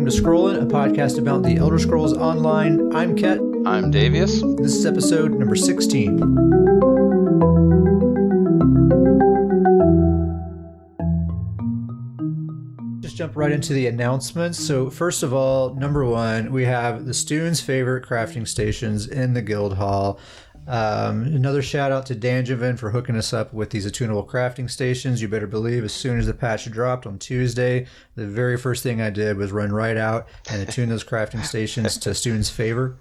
welcome to Scrollin', a podcast about the Elder Scrolls Online. I'm Ket. I'm Davius. This is episode number 16. Just jump right into the announcements. So first of all, number one, we have the Stoon's favorite crafting stations in the Guild Hall. Another shout out to Danjavin for hooking us up with these attunable crafting stations. You better believe as soon as the patch dropped on Tuesday, the very first thing I did was run right out and attune those crafting stations to Stoon's favor.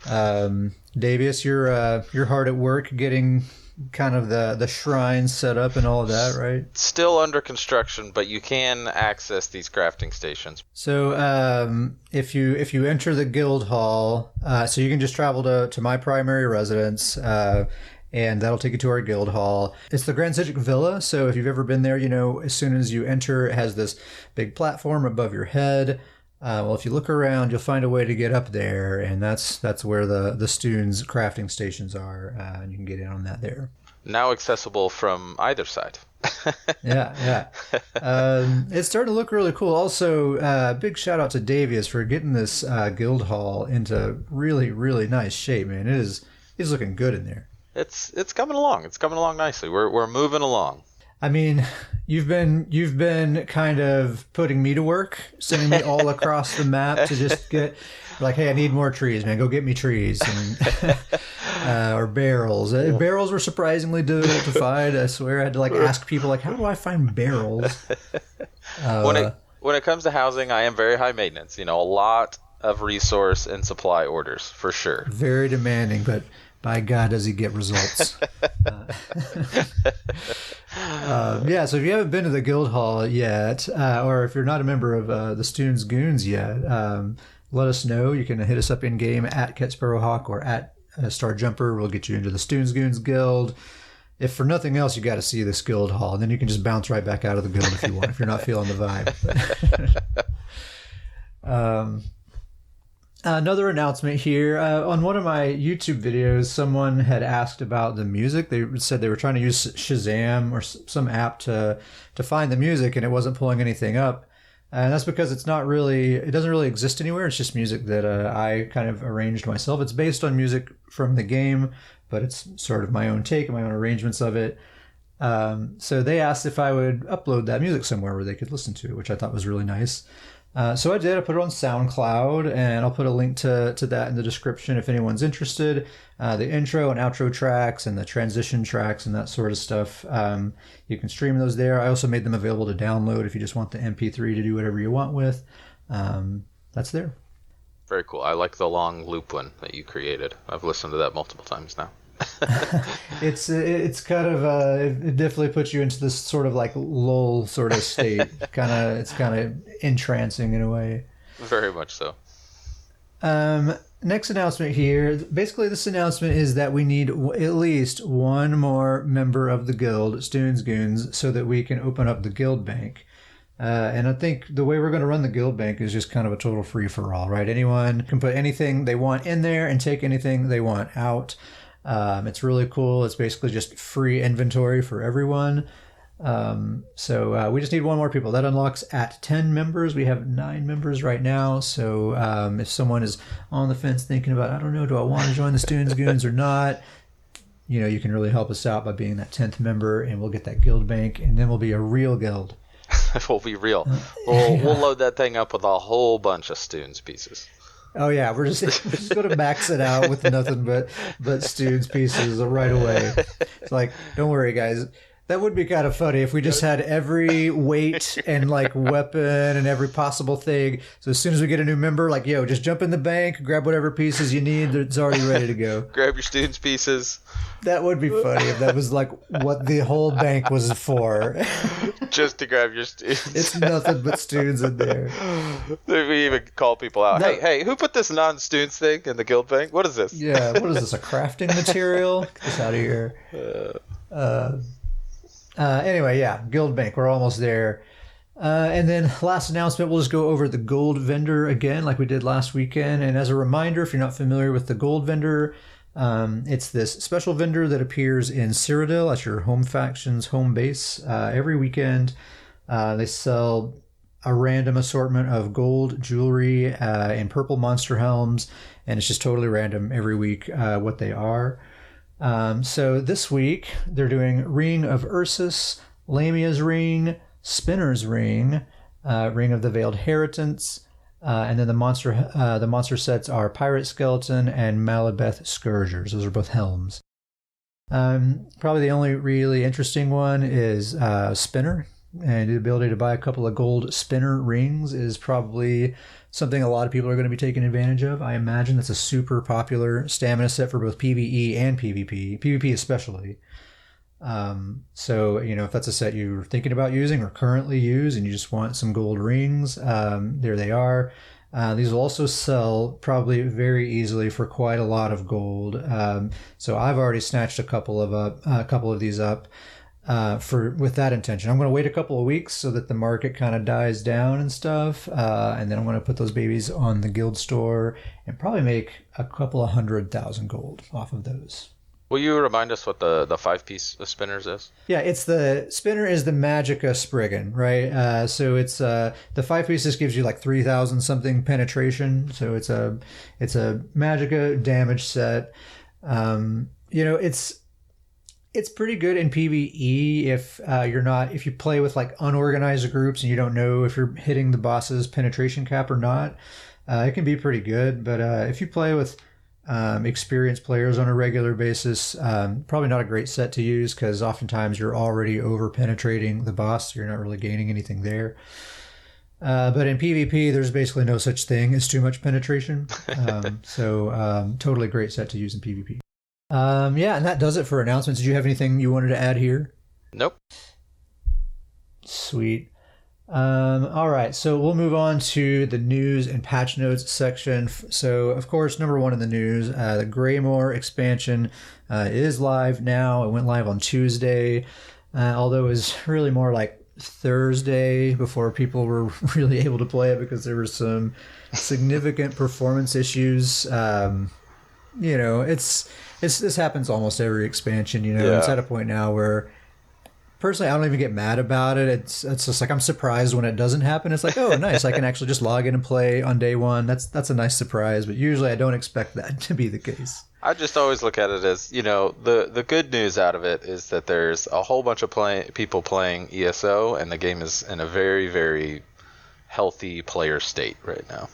Davius, you're hard at work getting kind of the shrine set up and all of that, right? Still under construction, but you can access these crafting stations. So if you enter the guild hall, so you can just travel to my primary residence, and that'll take you to our guild hall. It's the Grand Citric Villa, so if you've ever been there, you know as soon as you enter, it has this big platform above your head. Well, if you look around, you'll find a way to get up there, and that's where the Stoon's crafting stations are, and you can get in on that there. Now accessible from either side. Yeah. It's starting to look really cool. Also, big shout out to Davius for getting this guild hall into really, really nice shape, man. It's looking good in there. It's coming along. It's coming along nicely. We're moving along. I mean, you've been kind of putting me to work, sending me all across the map to just get like, hey, I need more trees, man. Go get me trees, and or barrels. Barrels were surprisingly difficult to find. I swear, I had to ask people how do I find barrels? When it comes to housing, I am very high maintenance. A lot of resource and supply orders for sure. Very demanding, but by God, does he get results? So if you haven't been to the Guild Hall yet, or if you're not a member of the Stoon's Goons yet, let us know. You can hit us up in-game at Ketsparrowhawk or at Starjumper. We'll get you into the Stoon's Goons Guild. If for nothing else, you got to see this Guild Hall, and then you can just bounce right back out of the guild if you want, if you're not feeling the vibe. Another announcement here. On one of my YouTube videos, someone had asked about the music. They said they were trying to use Shazam or some app to find the music, and it wasn't pulling anything up. And that's because it doesn't really exist anywhere. It's just music that I kind of arranged myself. It's based on music from the game, but it's sort of my own take and my own arrangements of it. So they asked if I would upload that music somewhere where they could listen to it, which I thought was really nice. So I did. I put it on SoundCloud, and I'll put a link to that in the description if anyone's interested. The intro and outro tracks and the transition tracks and that sort of stuff, you can stream those there. I also made them available to download if you just want the MP3 to do whatever you want with. That's there. Very cool. I like the long loop one that you created. I've listened to that multiple times now. It's kind of it definitely puts you into this sort of lull sort of state. It's kind of entrancing in a way. Very much so. Next announcement here. Basically, this announcement is that we need at least one more member of the guild, Stoon's Goons, so that we can open up the guild bank. And I think the way we're going to run the guild bank is just kind of a total free-for-all, right? Anyone can put anything they want in there and take anything they want out. It's really cool. It's basically just free inventory for everyone. So we just need one more people. That unlocks at 10 members. We have 9 members right now. So if someone is on the fence thinking about, I don't know, do I want to join the Stoon's Goons or not? You can really help us out by being that 10th member, and we'll get that guild bank, and then we'll be a real guild. We'll be real. We'll load that thing up with a whole bunch of Stoon's pieces. Oh yeah, we're just going to max it out with nothing but Stoon's pieces right away. It's don't worry, guys. That would be kind of funny if we just had every weight and weapon and every possible thing. So as soon as we get a new member, just jump in the bank, grab whatever pieces you need. It's already ready to go. Grab your Stoon's pieces. That would be funny if that was what the whole bank was for. Just to grab your Stoon's. It's nothing but Stoon's in there. We even call people out. No. Hey, who put this non-Stoon's thing in the guild bank? What is this? Yeah, what is this, a crafting material? Get this out of here. Anyway, yeah, guild bank. We're almost there. And then last announcement, we'll just go over the gold vendor again like we did last weekend. And as a reminder, if you're not familiar with the gold vendor, it's this special vendor that appears in Cyrodiil at your home faction's home base every weekend. They sell a random assortment of gold jewelry and purple monster helms, and it's just totally random every week what they are. So this week they're doing Ring of Ursus, Lamia's Ring, Spinner's Ring, Ring of the Veiled Heritance, and then the monster sets are Pirate Skeleton and Malabeth Scourgers. Those are both helms. Probably the only really interesting one is Spinner, and the ability to buy a couple of gold Spinner rings is probably something a lot of people are going to be taking advantage of. I imagine that's a super popular stamina set for both PvE and PvP, PvP especially. So, if that's a set you're thinking about using or currently use and you just want some gold rings, there they are. These will also sell probably very easily for quite a lot of gold. So I've already snatched a couple of these up with that intention. I'm going to wait a couple of weeks so that the market kind of dies down and stuff, and then I'm going to put those babies on the guild store and probably make a couple of 100,000 gold off of those. Will you remind us what the 5-piece of spinners is? Yeah, it's the spinner is the Magicka Spriggan, right? So it's the 5 pieces gives you like 3,000 something penetration. So it's a Magicka damage set. It's pretty good in PvE if you play with like unorganized groups and you don't know if you're hitting the boss's penetration cap or not. It can be pretty good, but if you play with experienced players on a regular basis, probably not a great set to use because oftentimes you're already over penetrating the boss, so you're not really gaining anything there. But in PvP, there's basically no such thing as too much penetration. So totally great set to use in PvP. And that does it for announcements. Did you have anything you wanted to add here? Nope. Sweet. All right, so we'll move on to the news and patch notes section. So, of course, number one in the news, the Greymoor expansion is live now. It went live on Tuesday, although it was really more like Thursday before people were really able to play it because there were some significant performance issues. This happens almost every expansion. It's at a point now where personally I don't even get mad about it. It's just like I'm surprised when it doesn't happen. It's like, oh, nice, I can actually just log in and play on day one. That's a nice surprise, but usually I don't expect that to be the case. I just always look at it as, the good news out of it is that there's a whole bunch of people playing ESO, and the game is in a very, very healthy player state right now.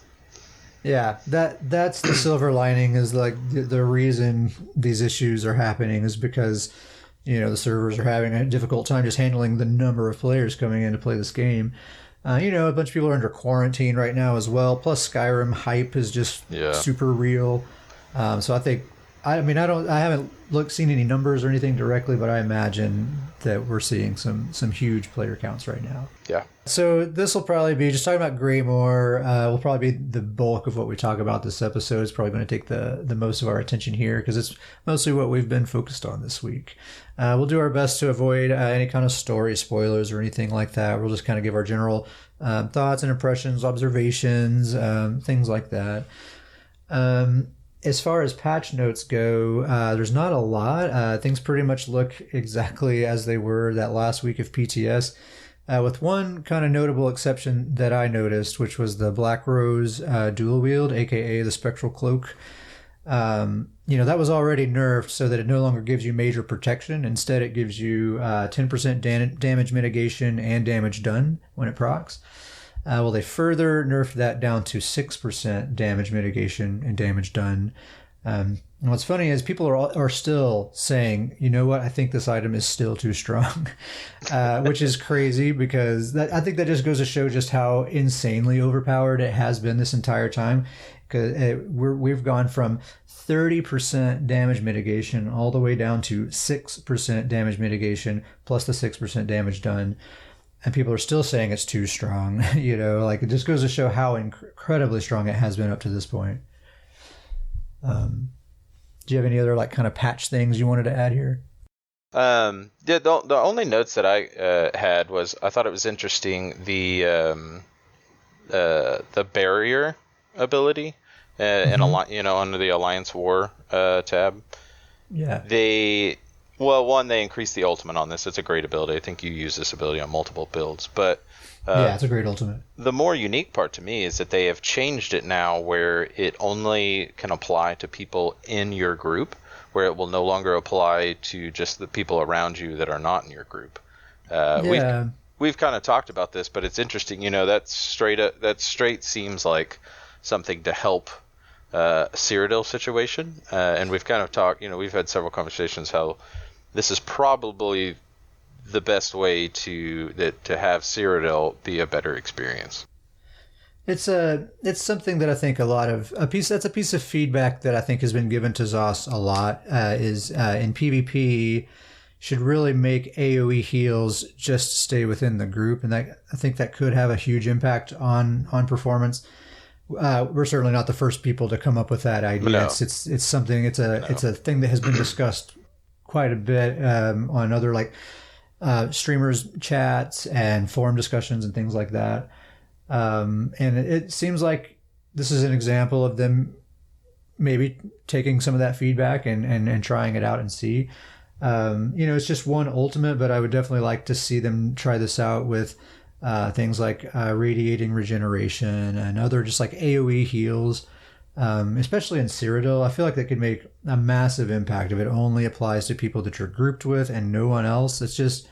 Yeah, that's the silver lining, is like the reason these issues are happening is because, the servers are having a difficult time just handling the number of players coming in to play this game. A bunch of people are under quarantine right now as well. Plus Skyrim hype is just super real. So I think, I haven't seen any numbers or anything directly, but I imagine that we're seeing some huge player counts right now. Yeah. So this will probably be just talking about Greymoor. Will probably be the bulk of what we talk about this episode. It's probably going to take the most of our attention here because it's mostly what we've been focused on this week. We'll do our best to avoid any kind of story spoilers or anything like that. We'll just kind of give our general thoughts and impressions, observations, things like that. As far as patch notes go, there's not a lot. Things pretty much look exactly as they were that last week of PTS, with one kind of notable exception that I noticed, which was the Black Rose dual wield, aka the Spectral Cloak. That was already nerfed so that it no longer gives you major protection. Instead, it gives you 10% damage mitigation and damage done when it procs. They further nerfed that down to 6% damage mitigation and damage done. And what's funny is people are still saying, you know what, I think this item is still too strong, which is crazy because I think that just goes to show just how insanely overpowered it has been this entire time. Because we've gone from 30% damage mitigation all the way down to 6% damage mitigation plus the 6% damage done. And people are still saying it's too strong, it just goes to show how incredibly strong it has been up to this point. Do you have any other kind of patch things you wanted to add here? The only notes that I had was I thought it was interesting the barrier ability and under the Alliance War tab. Yeah. They Well, one, they increased the ultimate on this. It's a great ability. I think you use this ability on multiple builds. But Yeah, it's a great ultimate. the more unique part to me is that they have changed it now where it only can apply to people in your group, where it will no longer apply to just the people around you that are not in your group. Yeah. We've kind of talked about this, but it's interesting. That straight seems like something to help a Cyrodiil situation, and we've kind of talked. We've had several conversations how this is probably the best way to have Cyrodiil be a better experience. It's something that I think that's a piece of feedback that I think has been given to ZOS a lot, is in PvP should really make AoE heals just stay within the group, and I think that could have a huge impact on performance. We're certainly not the first people to come up with that idea. No. It's something. It's a thing that has been discussed quite a bit on other streamers chats and forum discussions and things like that. And it seems like this is an example of them maybe taking some of that feedback and trying it out and see. It's just one ultimate, but I would definitely like to see them try this out with things like radiating regeneration and other just like AoE heals, especially in Cyrodiil. I feel like that could make a massive impact if it only applies to people that you're grouped with and no one else. It's just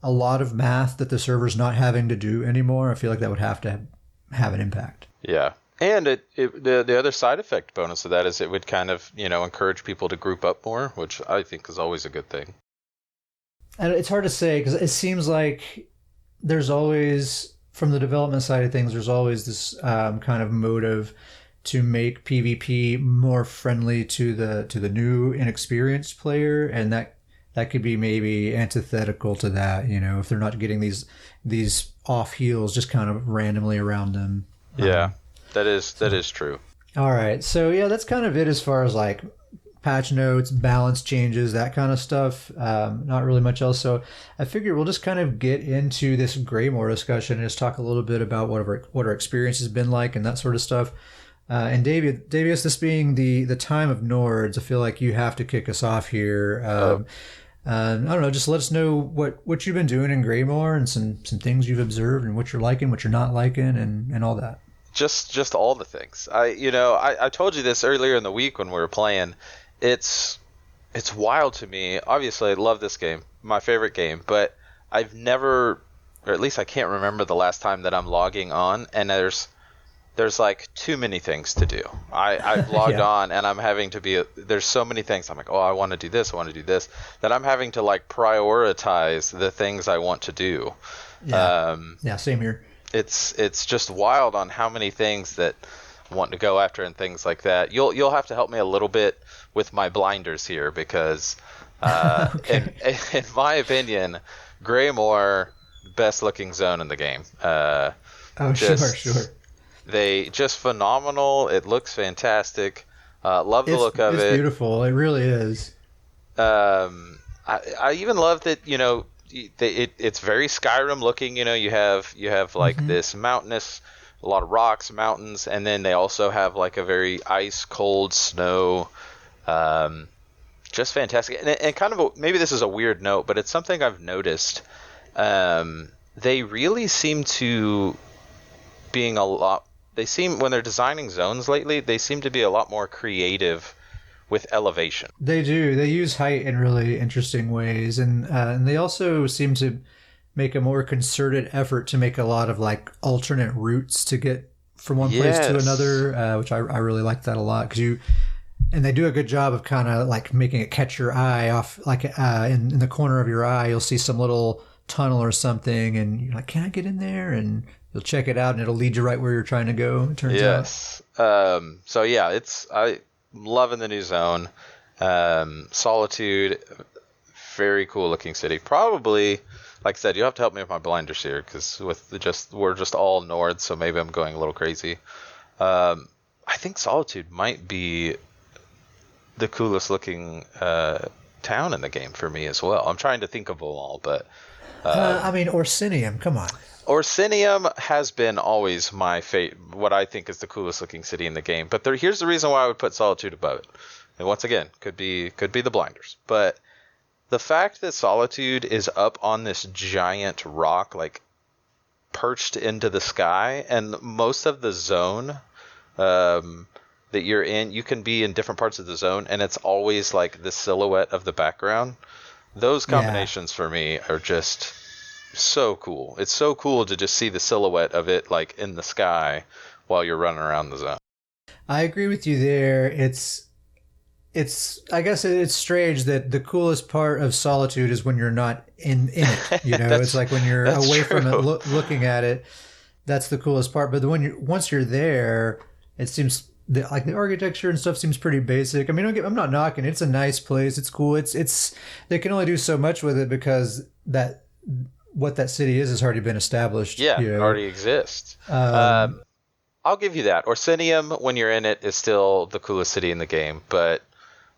a lot of math that the server's not having to do anymore. I feel like that would have to have an impact. Yeah. And the other side effect bonus of that is it would kind of, encourage people to group up more, which I think is always a good thing. And it's hard to say because it seems like there's always, from the development side of things, there's always this kind of motive to make PvP more friendly to the new inexperienced player, and that could be maybe antithetical to that, if they're not getting these off heals just kind of randomly around them. Yeah, that is true. All right, so yeah, that's kind of it as far as like patch notes, balance changes, that kind of stuff. Not really much else. So I figured we'll just kind of get into this Greymoor discussion and just talk a little bit about what our experience has been like and that sort of stuff. And Davius, this being the time of Nords, I feel like you have to kick us off here. I don't know, just let us know what you've been doing in Greymoor and some things you've observed and what you're liking, what you're not liking, and all that. Just all the things. I told you this earlier in the week when we were playing. It's wild to me. Obviously, I love this game, my favorite game, but I've never, or at least I can't remember the last time that I'm logging on and there's like too many things to do. I've logged on and I'm having to there's so many things. I'm like, I want to do this, that I'm having to like prioritize the things I want to do. Yeah, same here. It's just wild on how many things that I want to go after and things like that. You'll have to help me a little bit with my blinders here because okay. in my opinion, Greymoor, best looking zone in the game. Sure. They just phenomenal. It looks fantastic. Love the look of it. It's beautiful. It really is. I even love that, it's very Skyrim looking. You have like this mountainous, a lot of rocks, mountains, and then they also have like a very ice cold snow. Just fantastic. And kind of maybe this is a weird note, but it's something I've noticed. They really seem to being a lot. They seem, when they're designing zones lately, they seem to be a lot more creative with elevation. They do. They use height in really interesting ways, and they also seem to make a more concerted effort to make a lot of like alternate routes to get from one place to another, which I really like that a lot because and they do a good job of kind of like making it catch your eye off, like in the corner of your eye, you'll see some little tunnel or something, and you're like, can I get in there? And you'll check it out, and it'll lead you right where you're trying to go. It turns out. So yeah, I'm loving the new zone. Solitude, very cool looking city. Probably, like I said, you'll have to help me with my blinders here because we're just all Nords, so maybe I'm going a little crazy. I think Solitude might be the coolest looking town in the game for me as well. I'm trying to think of them all, but Orsinium, come on. Orsinium has been always my what I think is the coolest looking city in the game. But here's the reason why I would put Solitude above it. And once again, could be the blinders. But the fact that Solitude is up on this giant rock, like perched into the sky, and most of the zone that you're in, you can be in different parts of the zone, and it's always like the silhouette of the background. Those combinations for me are just so cool. It's so cool to just see the silhouette of it like in the sky while you're running around the zone. I agree with you there. It's I guess it's strange that the coolest part of Solitude is when you're not in it. You know, it's like when you're away from it, looking at it. That's the coolest part. But once you're there, it seems like the architecture and stuff seems pretty basic. I mean, I'm not knocking it. It's a nice place. It's cool. It's they can only do so much with it because what that city is has already been established. Yeah, it already exists. I'll give you that. Orsinium, when you're in it, is still the coolest city in the game, but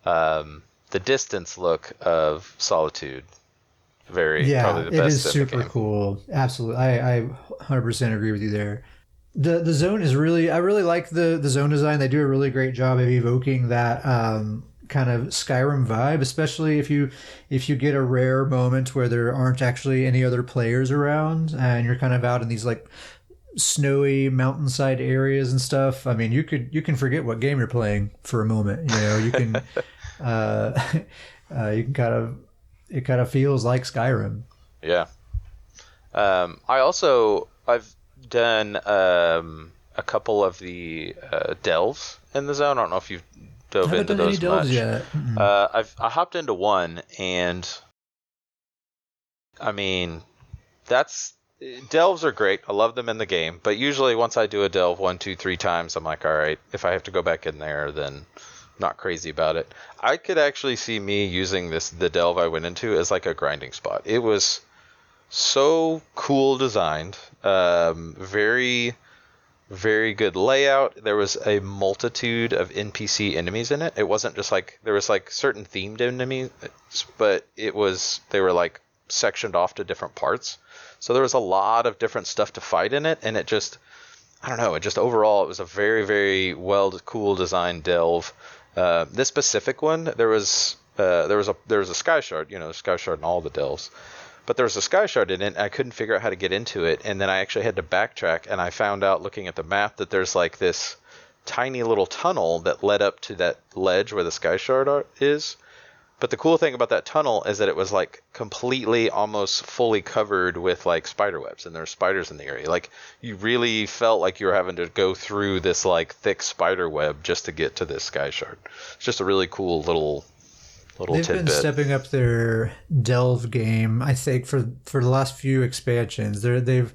the distance look of Solitude, probably the best. It is super cool. Absolutely, I 100% agree with you there. The zone is I really like the zone design. They do a really great job of evoking that kind of Skyrim vibe, especially if you get a rare moment where there aren't actually any other players around and you're kind of out in these like snowy mountainside areas and stuff. I mean, you can forget what game you're playing for a moment. You know, you can you can it kind of feels like Skyrim. Yeah. I've done a couple of the delves in the zone. I don't know if you've dove into those much. Yet. I hopped into one, and I mean, delves are great. I love them in the game, but usually once I do a delve 1, 2, 3 times, I'm like, all right, if I have to go back in there, then I'm not crazy about it. I could actually see me using the delve I went into as like a grinding spot. It was so cool designed, very, very good layout. There was a multitude of NPC enemies in it. It wasn't just like there was like certain themed enemies, but they were like sectioned off to different parts. So there was a lot of different stuff to fight in it, and it just, I don't know, overall it was a very, very cool designed delve. This specific one, there was a sky shard, sky shard in all the delves. But there was a sky shard in it, and I couldn't figure out how to get into it. And then I actually had to backtrack, and I found out looking at the map that there's like this tiny little tunnel that led up to that ledge where the sky shard is. But the cool thing about that tunnel is that it was like completely, almost fully covered with like spider webs, and there were spiders in the area. Like you really felt like you were having to go through this like thick spider web just to get to this sky shard. It's just a really cool little They've tidbit. Been stepping up their delve game, I think, for the last few expansions. They've,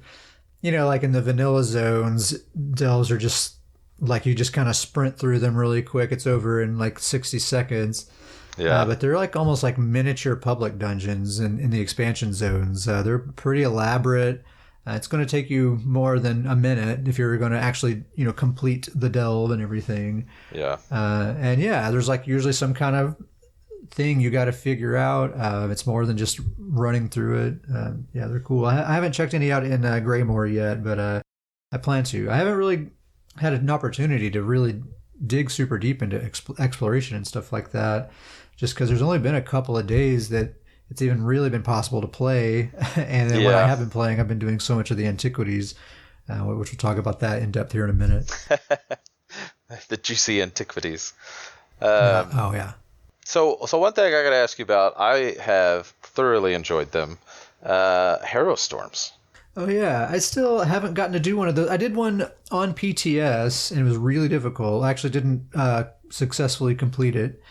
like in the vanilla zones, delves are just like you just kind of sprint through them really quick. It's over in like 60 seconds. Yeah, but they're like almost like miniature public dungeons in the expansion zones. They're pretty elaborate. It's going to take you more than a minute if you're going to actually, complete the delve and everything. Yeah. And there's like usually some kind of thing you got to figure out. It's more than just running through it. They're cool. I haven't checked any out in Greymoor yet, but I plan to. I haven't really had an opportunity to really dig super deep into exploration and stuff like that, just because there's only been a couple of days that it's even really been possible to play. And then when I have been playing, I've been doing so much of the Antiquities, which we'll talk about that in depth here in a minute. The juicy Antiquities. Oh yeah. So one thing I got to ask you about, I have thoroughly enjoyed them. Harrow Storms. Oh yeah, I still haven't gotten to do one of those. I did one on PTS and it was really difficult. I actually didn't successfully complete it.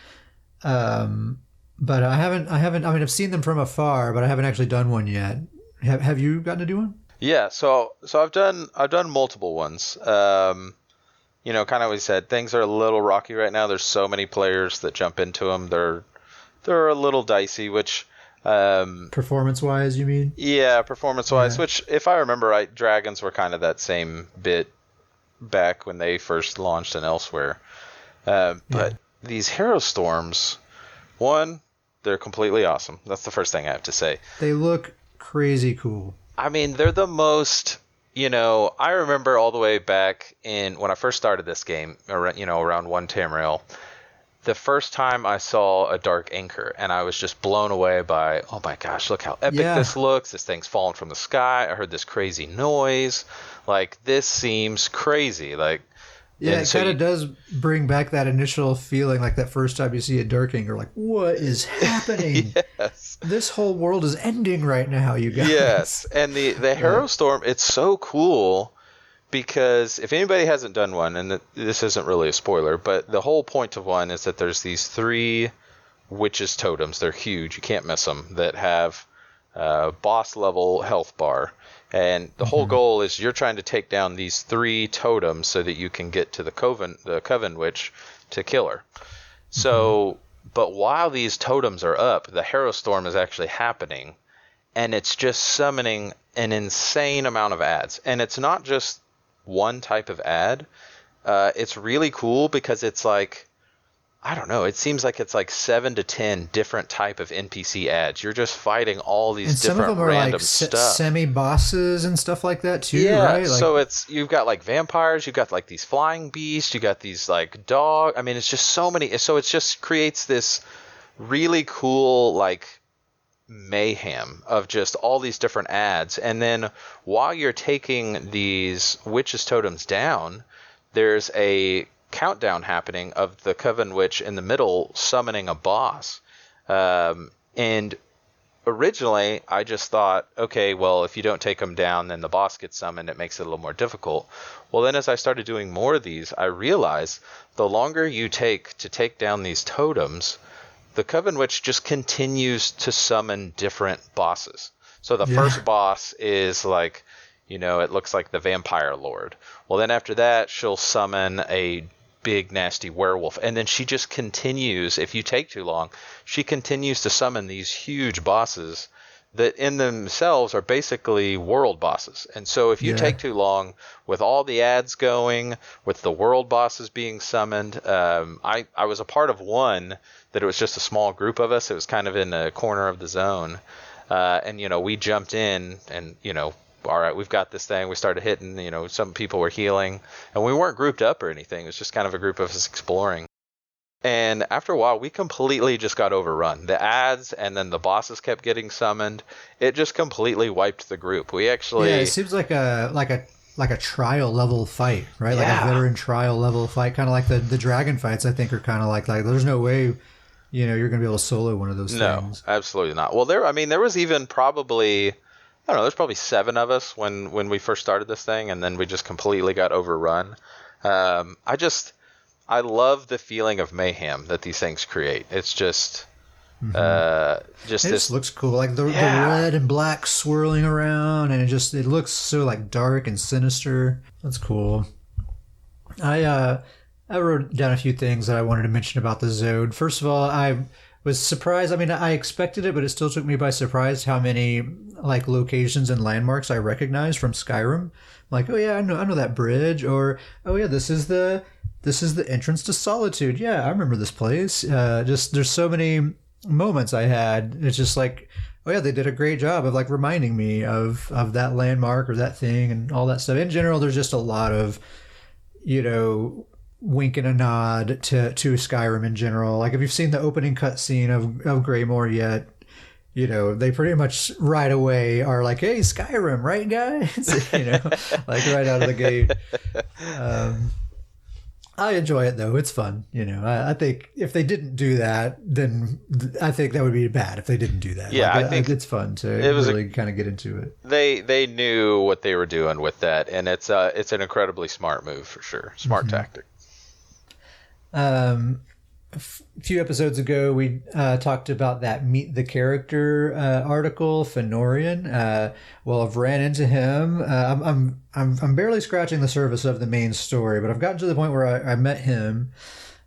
But I haven't. I mean, I've seen them from afar, but I haven't actually done one yet. Have you gotten to do one? Yeah. So I've done multiple ones. Kind of what we said, things are a little rocky right now. There's so many players that jump into them. They're a little dicey, which performance-wise, you mean? Yeah, performance-wise. Yeah. Which, if I remember right, Dragons were kind of that same bit back when they first launched and elsewhere. But these Harrow Storms, one, they're completely awesome. That's the first thing I have to say. They look crazy cool. I mean, they're the most. I remember all the way back when I first started this game, around 1 Tamriel, the first time I saw a Dark Anchor, and I was just blown away by, oh my gosh, look how epic this looks. This thing's falling from the sky. I heard this crazy noise. Like, this seems crazy. Like, yeah, it kind of does bring back that initial feeling, like that first time you see a Dark Anchor, like, what is happening? Yes. This whole world is ending right now, you guys. Yes, and the Harrow Storm, it's so cool because if anybody hasn't done one, and this isn't really a spoiler, but the whole point of one is that there's these 3 witches totems. They're huge. You can't miss them. That have boss level health bar. And the whole goal is you're trying to take down these 3 totems so that you can get to the Coven Witch to kill her. So, but while these totems are up, the Harrow Storm is actually happening, and it's just summoning an insane amount of ads. And it's not just one type of ad. It's really cool because it's like, I don't know, it seems like it's like 7 to 10 different type of NPC ads. You're just fighting all these and different some of them are random like stuff. Semi-bosses and stuff like that too, yeah, right? Like, so you've got like vampires, you've got like these flying beasts, you got these like dog. I mean, it's just so many. So it just creates this really cool like mayhem of just all these different ads. And then while you're taking these witches totems down, there's a countdown happening of the Coven Witch in the middle summoning a boss. And originally I just thought, okay, well, if you don't take them down, then the boss gets summoned. It makes it a little more difficult. Well, then as I started doing more of these, I realized the longer you take to take down these totems, the Coven Witch just continues to summon different bosses. So the first boss is like, you know, it looks like the Vampire Lord. Well, then after that, she'll summon a big nasty werewolf, and then she just continues. If you take too long, she continues to summon these huge bosses that in themselves are basically world bosses. And so if you take too long with all the ads going, with the world bosses being summoned, I was a part of one that it was just a small group of us. It was kind of in a corner of the zone, and you know, we jumped in and, you know, all right, we've got this thing. We started hitting, you know, some people were healing, and we weren't grouped up or anything. It was just kind of a group of us exploring. And after a while, we completely just got overrun. The ads and then the bosses kept getting summoned. It just completely wiped the group. We actually... Yeah, it seems like a trial level fight, right? Like a veteran trial level fight, kind of like the dragon fights. I think are kind of like there's no way, you know, you're going to be able to solo one of those things. No, absolutely not. Well, there was even probably, I don't know, there's probably 7 of us when we first started this thing, and then we just completely got overrun. I love the feeling of mayhem that these things create. It's just, this looks cool, like the red and black swirling around, and it looks so like dark and sinister. That's cool. I wrote down a few things that I wanted to mention about the Zode. First of all, I was surprised. I mean, I expected it, but it still took me by surprise how many like locations and landmarks I recognized from Skyrim. I'm like, oh yeah, I know that bridge, or oh yeah, this is the entrance to Solitude. Yeah, I remember this place. Just there's so many moments I had. It's just like, oh yeah, they did a great job of like reminding me of that landmark or that thing and all that stuff. In general, there's just a lot of, you know, wink and a nod to Skyrim in general. Like if you've seen the opening cutscene of Greymoor yet, you know, they pretty much right away are like, hey, Skyrim, right guys? You know, like right out of the gate. I enjoy it though. It's fun. You know, I think if they didn't do that, then I think that would be bad if they didn't do that. Yeah, like, I think it's fun to really kind of get into it. They knew what they were doing with that, and it's an incredibly smart move for sure. Smart tactic. A few episodes ago, we talked about that Meet the Character article, Fenorian. Well, I've ran into him. I'm barely scratching the surface of the main story, but I've gotten to the point where I met him,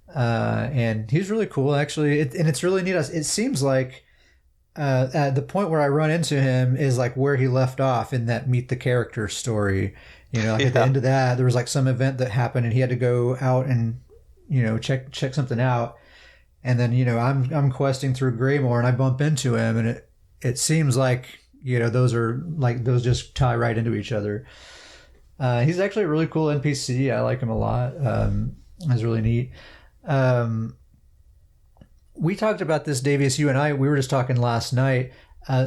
and he's really cool, actually. And it's really neat. It seems like at the point where I run into him is like where he left off in that Meet the Character story. You know, like at the end of that, there was like some event that happened, and he had to go out and, you know, check something out. And then, you know, I'm questing through Greymoor and I bump into him, and it seems like, you know, those just tie right into each other. He's actually a really cool NPC. I like him a lot. He's really neat. we talked about this, Davius. You and I, we were just talking last night.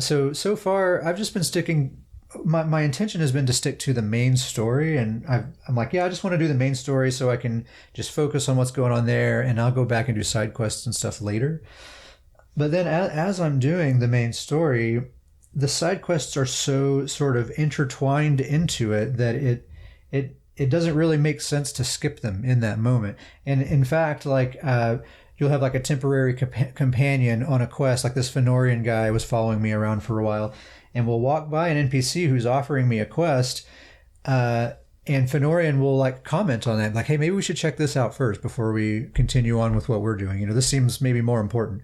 So far, I've just been sticking. My intention has been to stick to the main story, and I'm like, yeah, I just want to do the main story so I can just focus on what's going on there, and I'll go back and do side quests and stuff later. But then, as I'm doing the main story, the side quests are so sort of intertwined into it that it doesn't really make sense to skip them in that moment. And in fact, like you'll have like a temporary companion on a quest, like this Fenorian guy was following me around for a while, and we'll walk by an NPC who's offering me a quest, and Fenorian will like comment on that, like, hey, maybe we should check this out first before we continue on with what we're doing. You know, this seems maybe more important.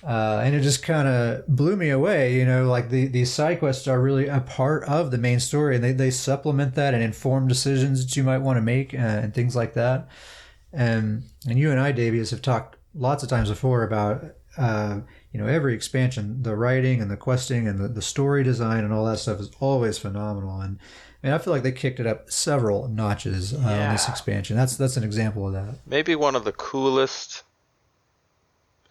And it just kind of blew me away, you know, like these side quests are really a part of the main story, and they supplement that and inform decisions that you might want to make and things like that. And you and I, Davies, have talked lots of times before about, you know, every expansion, the writing and the questing and the story design and all that stuff is always phenomenal. And I feel like they kicked it up several notches on this expansion. That's an example of that. Maybe one of the coolest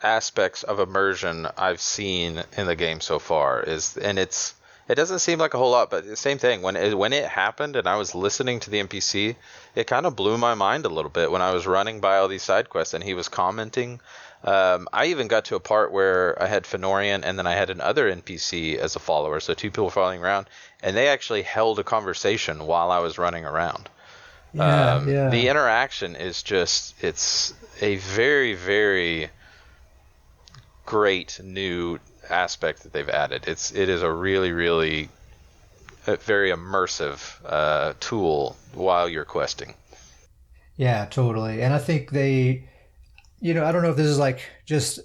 aspects of immersion I've seen in the game so far is, and it doesn't seem like a whole lot, but the same thing when it happened and I was listening to the NPC, it kind of blew my mind a little bit when I was running by all these side quests and he was commenting. I even got to a part where I had Fenorian and then I had another NPC as a follower, so two people following around, and they actually held a conversation while I was running around. The interaction is just, it's a very, very great new aspect that they've added. It is a really, really very immersive tool while you're questing. Yeah, totally. And I think they, you know, I don't know if this is like just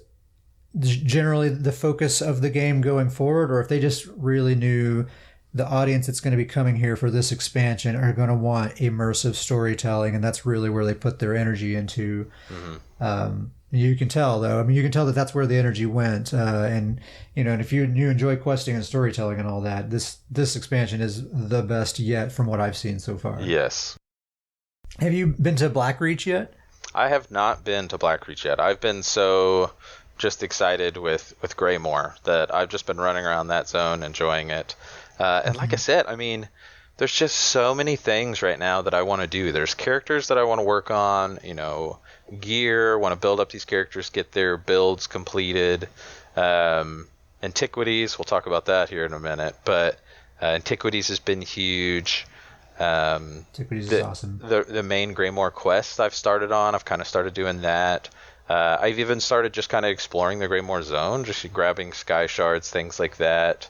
generally the focus of the game going forward, or if they just really knew the audience that's going to be coming here for this expansion are going to want immersive storytelling, and that's really where they put their energy into. Mm-hmm. You can tell, though. I mean, you can tell that that's where the energy went. And, you know, and if you enjoy questing and storytelling and all that, this expansion is the best yet from what I've seen so far. Yes. Have you been to Blackreach yet? I have not been to Blackreach yet. I've been so just excited with Greymoor that I've just been running around that zone, enjoying it. And like I said, I mean, there's just so many things right now that I want to do. There's characters that I want to work on, you know, gear, want to build up these characters, get their builds completed. Antiquities, we'll talk about that here in a minute, but Antiquities has been huge. Antiquities is awesome. The main Greymoor quest I've started on, I've kind of started doing that. I've even started just kind of exploring the Greymoor zone, just grabbing sky shards, things like that.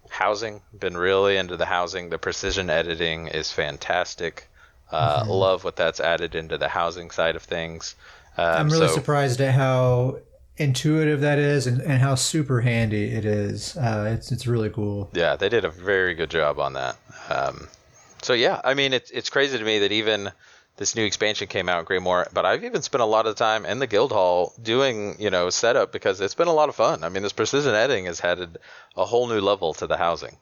Housing, been really into the housing. The precision editing is fantastic. Love what that's added into the housing side of things. I'm really surprised at how intuitive that is and how super handy it is. It's really cool. Yeah, they did a very good job on that. So yeah, I mean, it's crazy to me that even this new expansion came out, Greymoor, but I've even spent a lot of time in the guild hall doing, you know, setup because it's been a lot of fun. I mean, this precision editing has added a whole new level to the housing.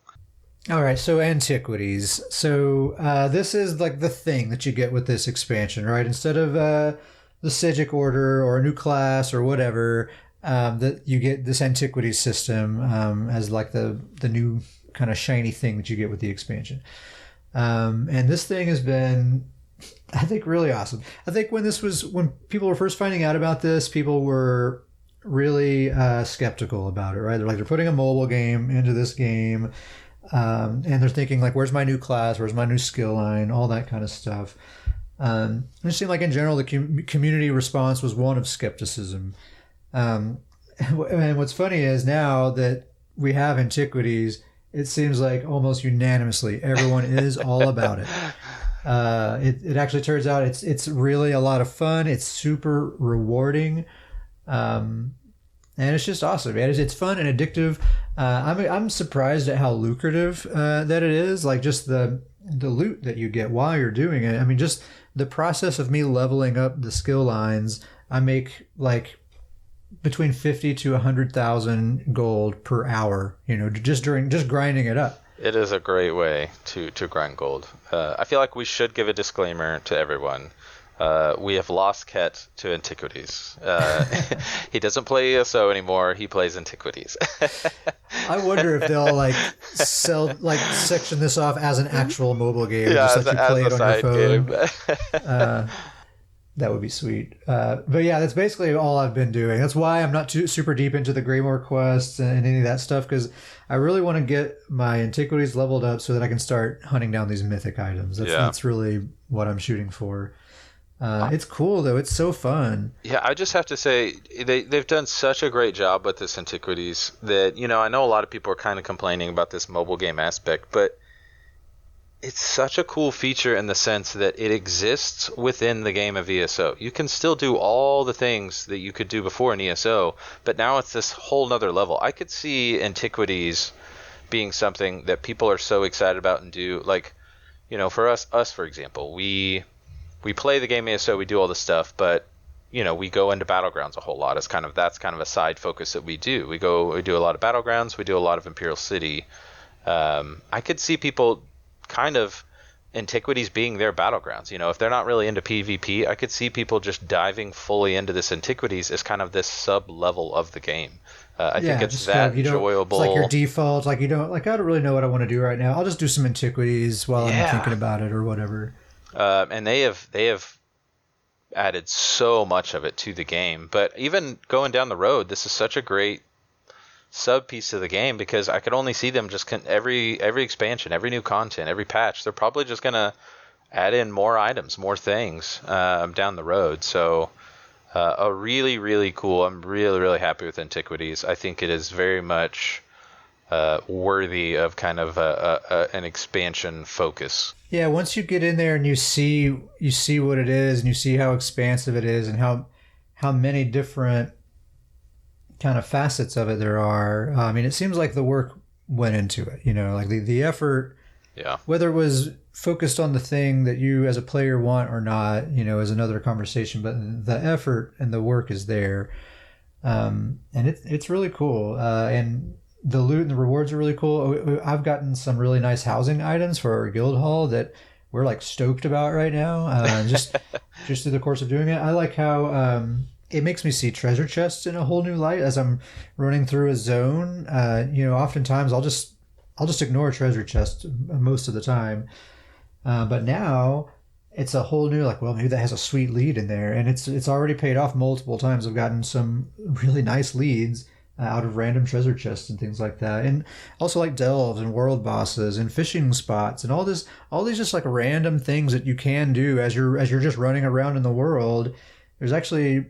All right, so Antiquities. So this is like the thing that you get with this expansion, right? Instead of the Sigic Order or a new class or whatever, that you get this Antiquities system as like the new kind of shiny thing that you get with the expansion. And this thing has been, I think, really awesome. I think when people were first finding out about this, people were really skeptical about it, right? They're putting a mobile game into this game. And they're thinking like, where's my new class? Where's my new skill line? All that kind of stuff. It seemed like in general, the community response was one of skepticism. And what's funny is now that we have Antiquities, it seems like almost unanimously, everyone is all about it. It actually turns out it's really a lot of fun. It's super rewarding. And it's just awesome, man. It's fun and addictive. I'm surprised at how lucrative that it is. Like just the loot that you get while you're doing it. I mean, just the process of me leveling up the skill lines. I make like between 50 to 100,000 gold per hour. You know, just grinding it up. It is a great way to grind gold. I feel like we should give a disclaimer to everyone. We have lost Ket to Antiquities. He doesn't play ESO anymore. He plays Antiquities. I wonder if they'll section this off as an actual mobile game, yeah, just let you play it on your phone. Game. That would be sweet. But yeah, that's basically all I've been doing. That's why I'm not too super deep into the Greymoor quests and any of that stuff, because I really want to get my Antiquities leveled up so that I can start hunting down these mythic items. That's really what I'm shooting for. It's cool though. It's so fun. Yeah, I just have to say they've done such a great job with this Antiquities that, I know a lot of people are kind of complaining about this mobile game aspect, but it's such a cool feature in the sense that it exists within the game of ESO. You can still do all the things that you could do before in ESO, but now it's this whole nother level. I could see Antiquities being something that people are so excited about and do. Like, for us for example, we play the game ESO, we do all this stuff, but we go into Battlegrounds a whole lot. That's kind of a side focus that we do. We do a lot of Battlegrounds, we do a lot of Imperial City. I could see people kind of Antiquities being their Battlegrounds. If they're not really into PvP, I could see people just diving fully into this Antiquities as kind of this sub level of the game. I think it's that enjoyable. It's like your default, I don't really know what I want to do right now. I'll just do some Antiquities while I'm thinking about it or whatever. And they have added so much of it to the game. But even going down the road, this is such a great sub piece of the game, because I could only see them just every expansion, every new content, every patch, they're probably just going to add in more items, more things down the road. So a really, really cool. I'm really, really happy with Antiquities. I think it is very much worthy of kind of an expansion focus. Yeah, once you get in there and you see what it is, and you see how expansive it is, and how many different kind of facets of it there are. I mean, it seems like the work went into it, like the effort, whether it was focused on the thing that you as a player want or not, is another conversation, but the effort and the work is there. And it's really cool. And the loot and the rewards are really cool. I've gotten some really nice housing items for our guild hall that we're stoked about right now. Just through the course of doing it. I like how, it makes me see treasure chests in a whole new light as I'm running through a zone. Oftentimes I'll just ignore a treasure chest most of the time. But now it's a whole new, maybe that has a sweet lead in there, and it's already paid off multiple times. I've gotten some really nice leads out of random treasure chests and things like that. And also delves and world bosses and fishing spots and all these just random things that you can do as you're just running around in the world. There's actually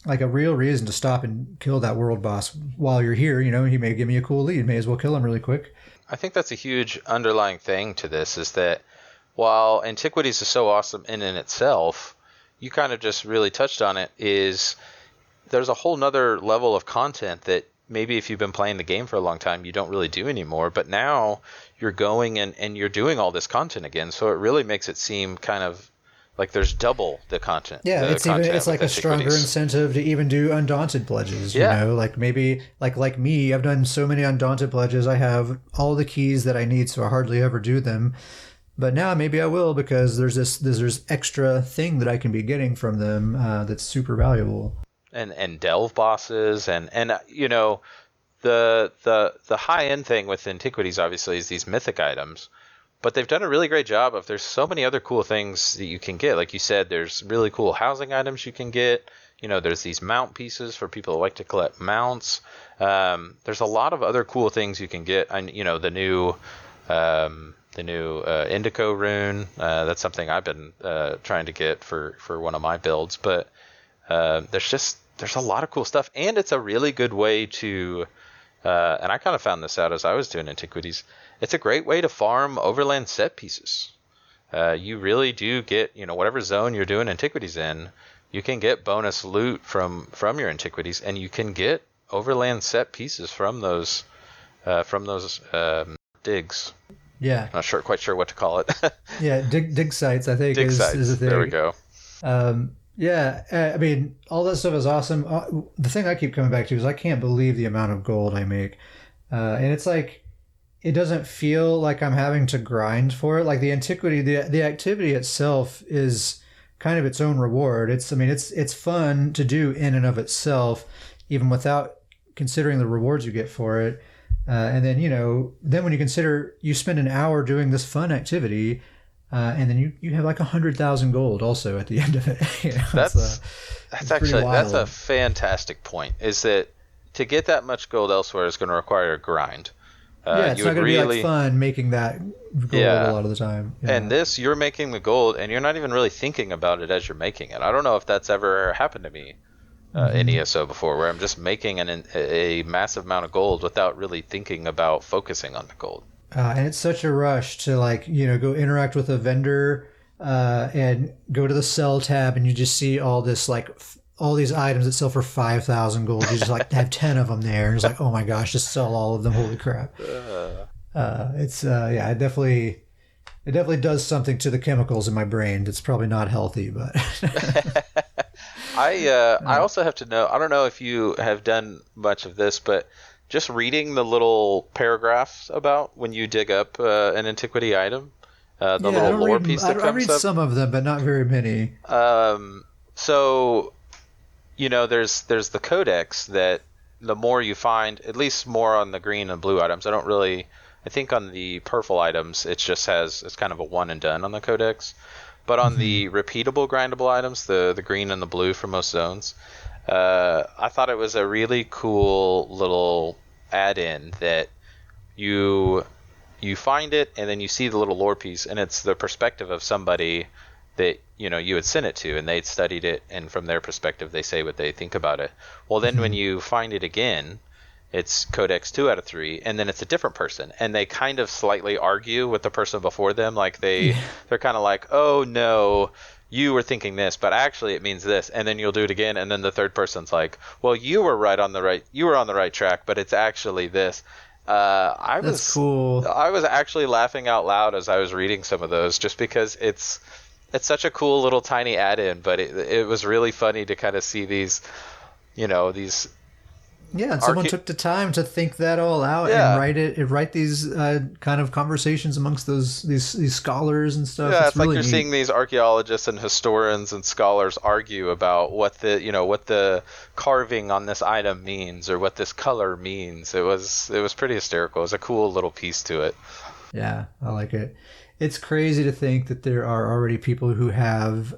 a real reason to stop and kill that world boss while you're here. He may give me a cool lead. May as well kill him really quick. I think that's a huge underlying thing to this, is that while Antiquities is so awesome in itself, you kind of just really touched on it, is there's a whole nother level of content that maybe if you've been playing the game for a long time, you don't really do anymore. But now you're going and you're doing all this content again. So it really makes it seem kind of like there's double the content. Yeah, it's like a stronger incentive to even do Undaunted pledges. Maybe like me, I've done so many Undaunted pledges. I have all the keys that I need, so I hardly ever do them. But now maybe I will, because there's extra thing that I can be getting from them that's super valuable. And delve bosses and the high end thing with Antiquities obviously is these mythic items. But they've done a really great job of, there's so many other cool things that you can get. Like you said, there's really cool housing items you can get. There's these mount pieces for people who like to collect mounts. There's a lot of other cool things you can get. The new Indico rune. That's something I've been trying to get for one of my builds. But there's a lot of cool stuff. And it's a really good way to, and I kind of found this out as I was doing Antiquities, it's a great way to farm overland set pieces. You really do get, whatever zone you're doing Antiquities in, you can get bonus loot from your Antiquities, and you can get overland set pieces from those digs. Yeah. Not quite sure what to call it. Yeah, dig sites, I think, is a thing. There we go. I mean, all that stuff is awesome. The thing I keep coming back to is I can't believe the amount of gold I make. And it's it doesn't feel like I'm having to grind for it. Like the Antiquity, the activity itself is kind of its own reward. It's fun to do in and of itself, even without considering the rewards you get for it. And then, then when you consider you spend an hour doing this fun activity, and then you have like 100,000 gold also at the end of it. That's a fantastic point. Is that to get that much gold elsewhere is going to require a grind. It's not going to be like fun making that gold a lot of the time. Yeah. And this, you're making the gold, and you're not even really thinking about it as you're making it. I don't know if that's ever happened to me in ESO before, where I'm just making a massive amount of gold without really thinking about focusing on the gold. And it's such a rush to go interact with a vendor and go to the sell tab, and you just see all this all these items that sell for 5,000 gold. You just have 10 of them there, and it's like, oh my gosh, just sell all of them. Holy crap! It definitely does something to the chemicals in my brain. That's probably not healthy, but. I also have to know. I don't know if you have done much of this, but just reading the little paragraphs about when you dig up an antiquity item, little lore piece that comes up. I read some of them, but not very many. So, there's the codex that the more you find, at least more on the green and blue items. I think on the purple items, it's kind of a one and done on the codex. But on the repeatable grindable items, the green and the blue for most zones, I thought it was a really cool little add-in that you find it and then you see the little lore piece, and it's the perspective of somebody that you had sent it to, and they'd studied it, and from their perspective they say what they think about it. Well, then when you find it again, it's Codex 2 out of 3, and then it's a different person, and they kind of slightly argue with the person before them, like they're kind of like, oh no, you were thinking this, but actually it means this, and then you'll do it again, and then the third person's like, well, you were on the right track, but it's actually this. That's cool. I was actually laughing out loud as I was reading some of those, just because it's such a cool little tiny add-in, but it was really funny to kind of see these, these. Yeah, and someone took the time to think that all out and write these kind of conversations amongst these scholars and stuff. Yeah, it's really like you're seeing these archaeologists and historians and scholars argue about what the carving on this item means or what this color means. It was pretty hysterical. It was a cool little piece to it. Yeah, I like it. It's crazy to think that there are already people who have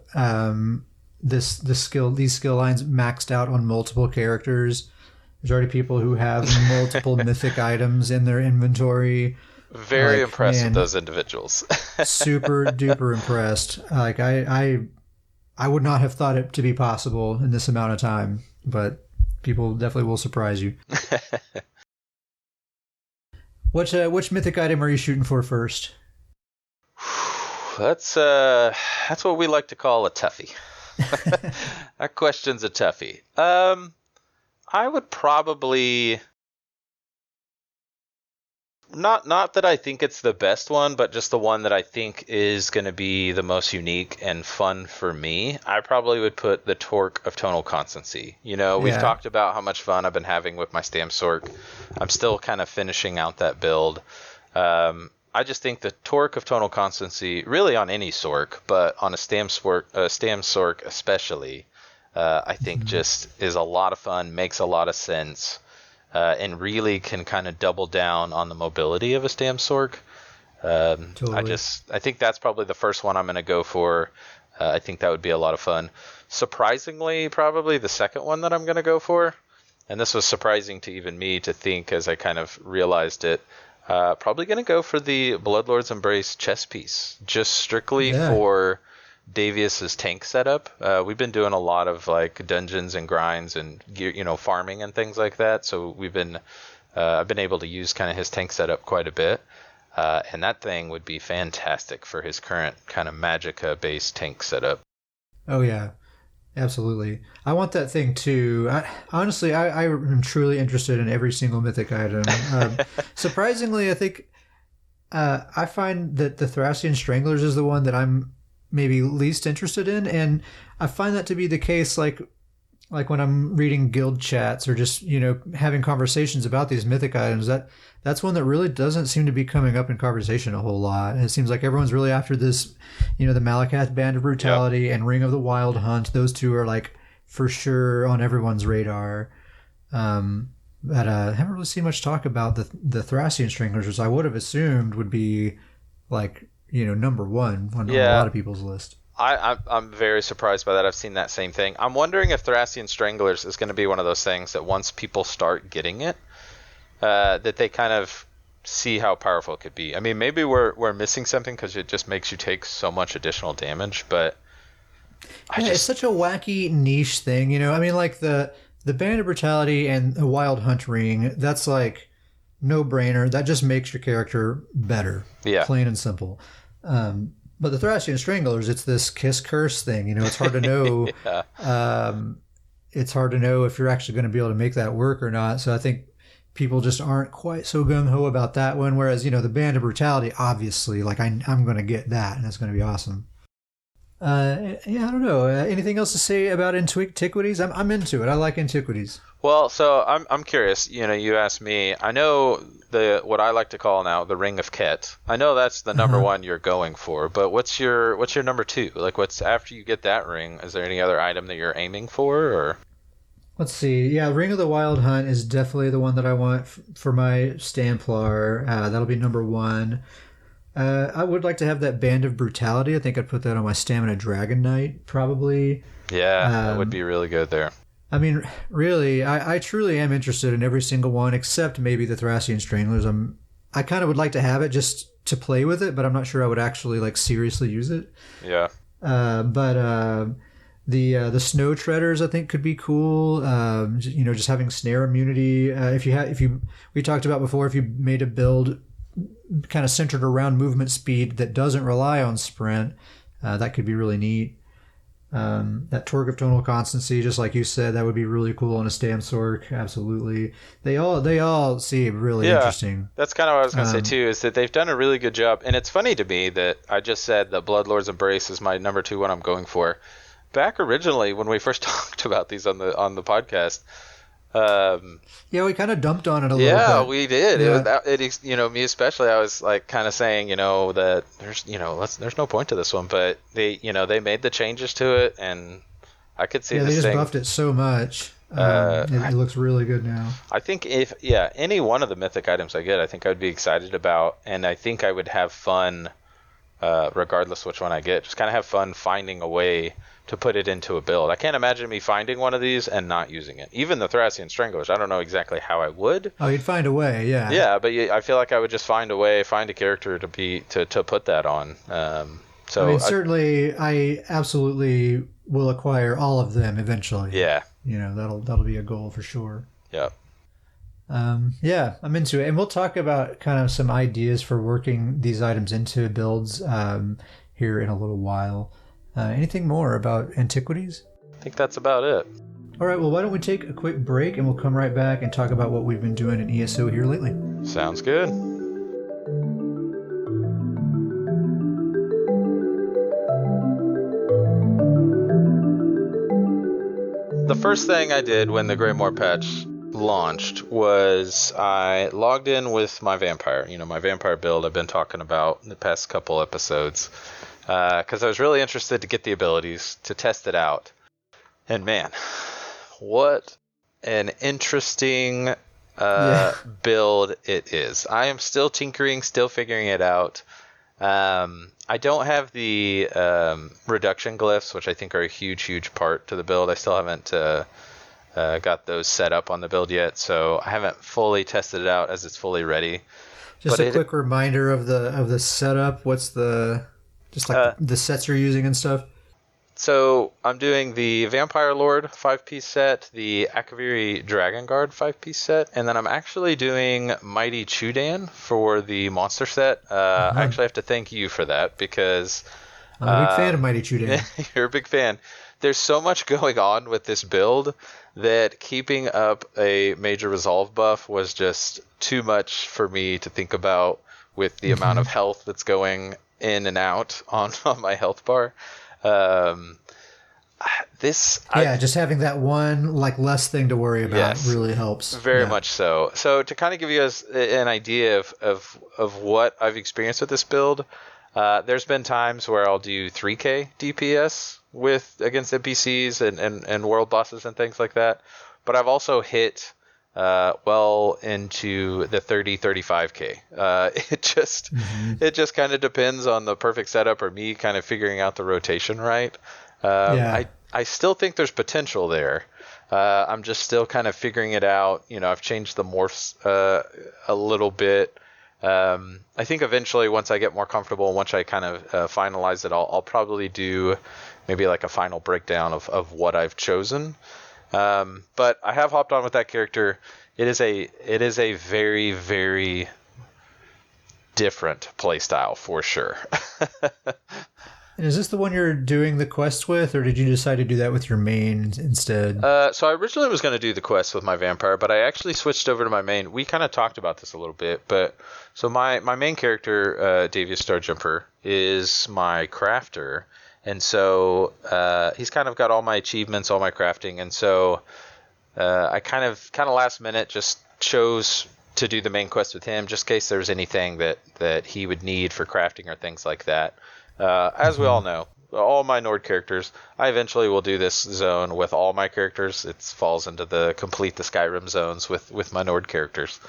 these skill lines maxed out on multiple characters. There's already people who have multiple mythic items in their inventory. Very impressed with those individuals. Super duper impressed. I would not have thought it to be possible in this amount of time, but people definitely will surprise you. Which mythic item are you shooting for first? That's what we like to call a toughie. That question's a toughie. I would probably not that I think it's the best one, but just the one that I think is going to be the most unique and fun for me. I probably would put the Torque of Tonal Constancy. We've talked about how much fun I've been having with my Stam Sorc. I'm still kind of finishing out that build. I just think the Torque of Tonal Constancy, really on any Sorc, but on a Stam Sorc especially, I think just is a lot of fun, makes a lot of sense, and really can kind of double down on the mobility of a Stam Sorc. Totally. I think that's probably the first one I'm going to go for. I think that would be a lot of fun. Surprisingly, probably the second one that I'm going to go for, and this was surprising to even me to think as I kind of realized it, probably going to go for the Bloodlord's Embrace chess piece, just strictly for Davius's tank setup. We've been doing a lot of dungeons and grinds and farming and things like that. So I've been able to use kind of his tank setup quite a bit, and that thing would be fantastic for his current kind of Magicka based tank setup. Oh yeah, absolutely. I want that thing too. Honestly, I am truly interested in every single mythic item. Surprisingly, I think I find that the Thracian Stranglers is the one that I'm maybe least interested in, and I find that to be the case like when I'm reading guild chats or just, having conversations about these mythic items, that's one that really doesn't seem to be coming up in conversation a whole lot. And it seems like everyone's really after this, the Malakath Band of Brutality and Ring of the Wild Hunt. Those two are like for sure on everyone's radar. But I haven't really seen much talk about the Thracian Stranglers, which I would have assumed would be like, number one on a lot of people's list. I'm very surprised by that. I've seen that same thing. I'm wondering if Thracian Stranglers is going to be one of those things that once people start getting it, that they kind of see how powerful it could be. I mean, maybe we're missing something because it just makes you take so much additional damage, but it's such a wacky niche thing, I mean, like the Band of Brutality and the Wild Hunt Ring, that's like no-brainer. That just makes your character better. Yeah. Plain and simple. But the Thracian Stranglers, it's this kiss curse thing. It's hard to know. It's hard to know if you're actually going to be able to make that work or not. So I think people just aren't quite so gung-ho about that one. Whereas, the Band of Brutality, obviously, like I'm going to get that, and it's going to be awesome. I don't know. Anything else to say about Antiquities? I'm into it. I like Antiquities. Well, so I'm curious. You asked me. I know what I like to call now the Ring of Ket. I know that's the number one you're going for, but what's your number two? Like, what's after you get that ring? Is there any other item that you're aiming for, or? Let's see. Yeah, Ring of the Wild Hunt is definitely the one that I want for my Stamplar. That'll be number one. I would like to have that Band of Brutality. I think I'd put that on my Stamina Dragon Knight, probably. Yeah, that would be really good there. I mean, really, I truly am interested in every single one except maybe the Thracian Stranglers. I kind of would like to have it just to play with it, but I'm not sure I would actually like seriously use it. Yeah. But the Snow Treaders I think could be cool. Just having snare immunity. We talked about before, if you made a build kind of centered around movement speed that doesn't rely on sprint, that could be really neat. That Torque of Tonal Constancy, just like you said, that would be really cool on a Stamsork. Absolutely. They all seem really interesting. That's kind of what I was going to say too, is that they've done a really good job. And it's funny to me that I just said that Bloodlord's Embrace is my number two one I'm going for. Back originally when we first talked about these on the podcast, we kind of dumped on it a little bit. Yeah, we did. Yeah. Me especially, I was like kind of saying, that there's no point to this one, but they made the changes to it, and I could see they just buffed it so much. It looks really good now. I think any one of the mythic items I get, I think I would be excited about, and I think I would have fun, regardless which one I get. Just kind of have fun finding a way to put it into a build. I can't imagine me finding one of these and not using it. Even the Thracian Stranglers, I don't know exactly how I would. Oh, you'd find a way, yeah. Yeah, but I feel like I would just find a character to put that on. Certainly, I absolutely will acquire all of them eventually. Yeah. That'll be a goal for sure. Yeah. I'm into it. And we'll talk about kind of some ideas for working these items into builds here in a little while. Anything more about Antiquities? I think that's about it. All right, well, why don't we take a quick break and we'll come right back and talk about what we've been doing in ESO here lately. Sounds good. The first thing I did when the Greymoor patch launched was I logged in with my vampire. My vampire build I've been talking about in the past couple episodes. Because I was really interested to get the abilities, to test it out. And man, what an interesting build it is. I am still tinkering, still figuring it out. I don't have the reduction glyphs, which I think are a huge part to the build. I still haven't got those set up on the build yet, so I haven't fully tested it out as it's fully ready. Just a quick reminder of the setup. What's the... Just like the sets you're using and stuff? So I'm doing the Vampire Lord 5-piece set, the Akaviri Dragon Guard 5-piece set, and then I'm actually doing Mighty Chudan for the monster set. I actually have to thank you for that because... I'm a big fan of Mighty Chudan. You're a big fan. There's so much going on with this build that keeping up a major resolve buff was just too much for me to think about with the amount of health that's going in and out on my health bar. just having that one like less thing to worry about really helps. Very much so. So to kind of give you guys an idea of what I've experienced with this build, there's been times where I'll do 3k DPS against NPCs and world bosses and things like that. But I've also hit well into the 35k. It just kind of depends on the perfect setup or me kind of figuring out the rotation right. I still think there's potential there. I'm just still kind of figuring it out. I've changed the morphs a little bit. I think eventually, once I get more comfortable, once I kind of finalize it, I'll probably do maybe like a final breakdown of what I've chosen. But I have hopped on with that character. It is a very, very different playstyle for sure. And is this the one you're doing the quest with, or did you decide to do that with your main instead? So I originally was going to do the quest with my vampire, but I actually switched over to my main. We kind of talked about this a little bit, but so my main character, Davius Starjumper, is my crafter, and so he's kind of got all my achievements, all my crafting, and so I kind of last minute just chose to do the main quest with him, just in case there was anything that he would need for crafting or things like that. As we all know, all my Nord characters, I eventually will do this zone with all my characters. It falls into the complete the Skyrim zones with my Nord characters.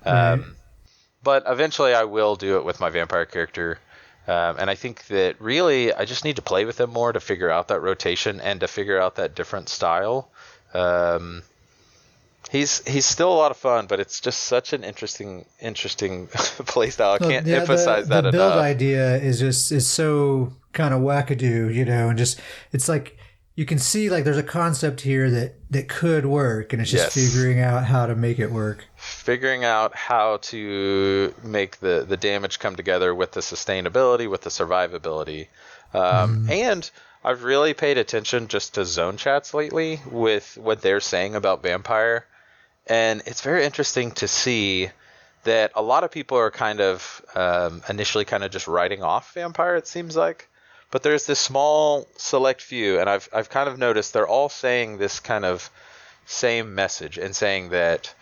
But eventually I will do it with my vampire character. And I think that really I just need to play with him more to figure out that rotation and to figure out that different style. He's still a lot of fun, but it's just such an interesting playstyle. I can't emphasize that enough. The build idea is so kind of wackadoo, and just it's like you can see like there's a concept here that could work, and it's just figuring out how to make it work. Figuring out how to make the damage come together with the sustainability, with the survivability, and I've really paid attention just to zone chats lately with what they're saying about Vampire. And it's very interesting to see that a lot of people are kind of initially kind of just writing off Vampire, it seems like. But there's this small select few, and I've kind of noticed they're all saying this kind of same message and saying that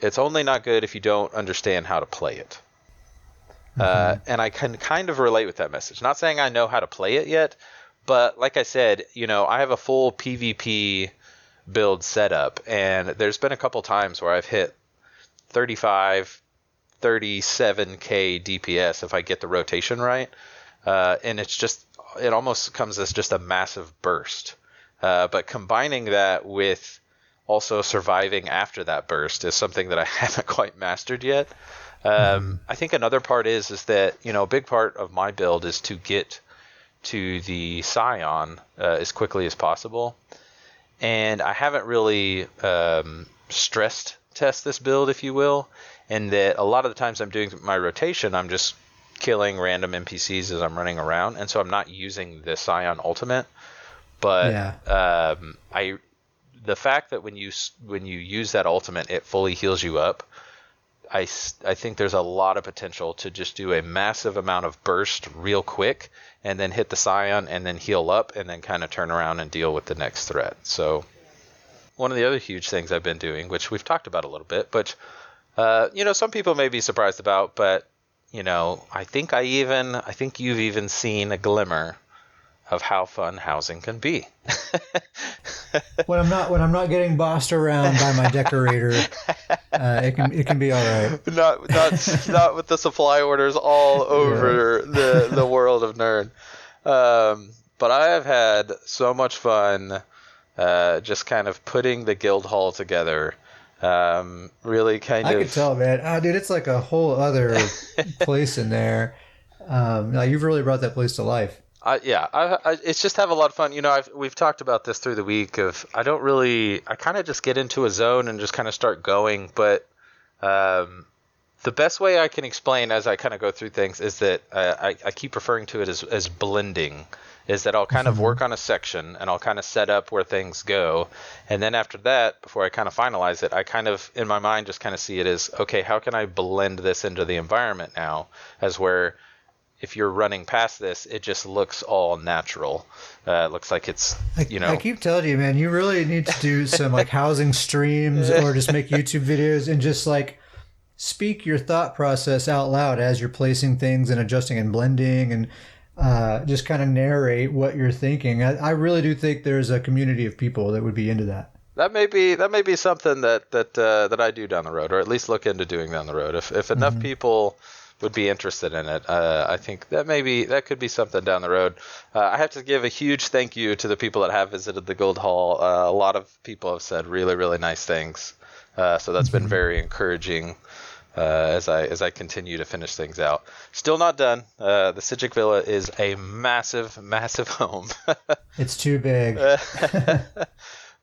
it's only not good if you don't understand how to play it. And I can kind of relate with that message. Not saying I know how to play it yet, but like I said, I have a full PvP build setup, and there's been a couple times where I've hit 35, 37k DPS if I get the rotation right, and it almost comes as just a massive burst. But combining that with also surviving after that burst is something that I haven't quite mastered yet. I think another part is that a big part of my build is to get to the Scion as quickly as possible. And I haven't really stressed test this build, if you will, and that a lot of the times I'm doing my rotation, I'm just killing random NPCs as I'm running around, and so I'm not using the Scion ultimate. But the fact that when you use that ultimate, it fully heals you up, I think there's a lot of potential to just do a massive amount of burst real quick and then hit the Scion and then heal up and then kind of turn around and deal with the next threat. So one of the other huge things I've been doing, which we've talked about a little bit, but some people may be surprised about, but I think you've even seen a glimmer of how fun housing can be. When I'm not getting bossed around by my decorator, it can be all right. Not with the supply orders all over the world of Nerd. But I have had so much fun just kind of putting the guild hall together. Really kind of. I could tell, man. Dude, it's like a whole other place in there. You've really brought that place to life. It's just have a lot of fun. We've talked about this through the week of I kind of just get into a zone and just kind of start going. But the best way I can explain as I kind of go through things is that I keep referring to it as blending. Is that I'll kind of work on a section and I'll kind of set up where things go. And then after that, before I kind of finalize it, I kind of, in my mind, just kind of see it as, okay, how can I blend this into the environment now as where if you're running past this, it just looks all natural. It looks like it's, I keep telling you, man, you really need to do some like housing streams or just make YouTube videos and just like speak your thought process out loud as you're placing things and adjusting and blending, and just kind of narrate what you're thinking. I really do think there's a community of people that would be into that. That may be something that I do down the road, or at least look into doing down the road. If enough people would be interested in it, I think that could be something down the road. I have to give a huge thank you to the people that have visited the Guild Hall. A lot of people have said really, really nice things, so that's been very encouraging as I continue to finish things out. Still not done. The Sijic Villa is a massive, massive home. It's too big.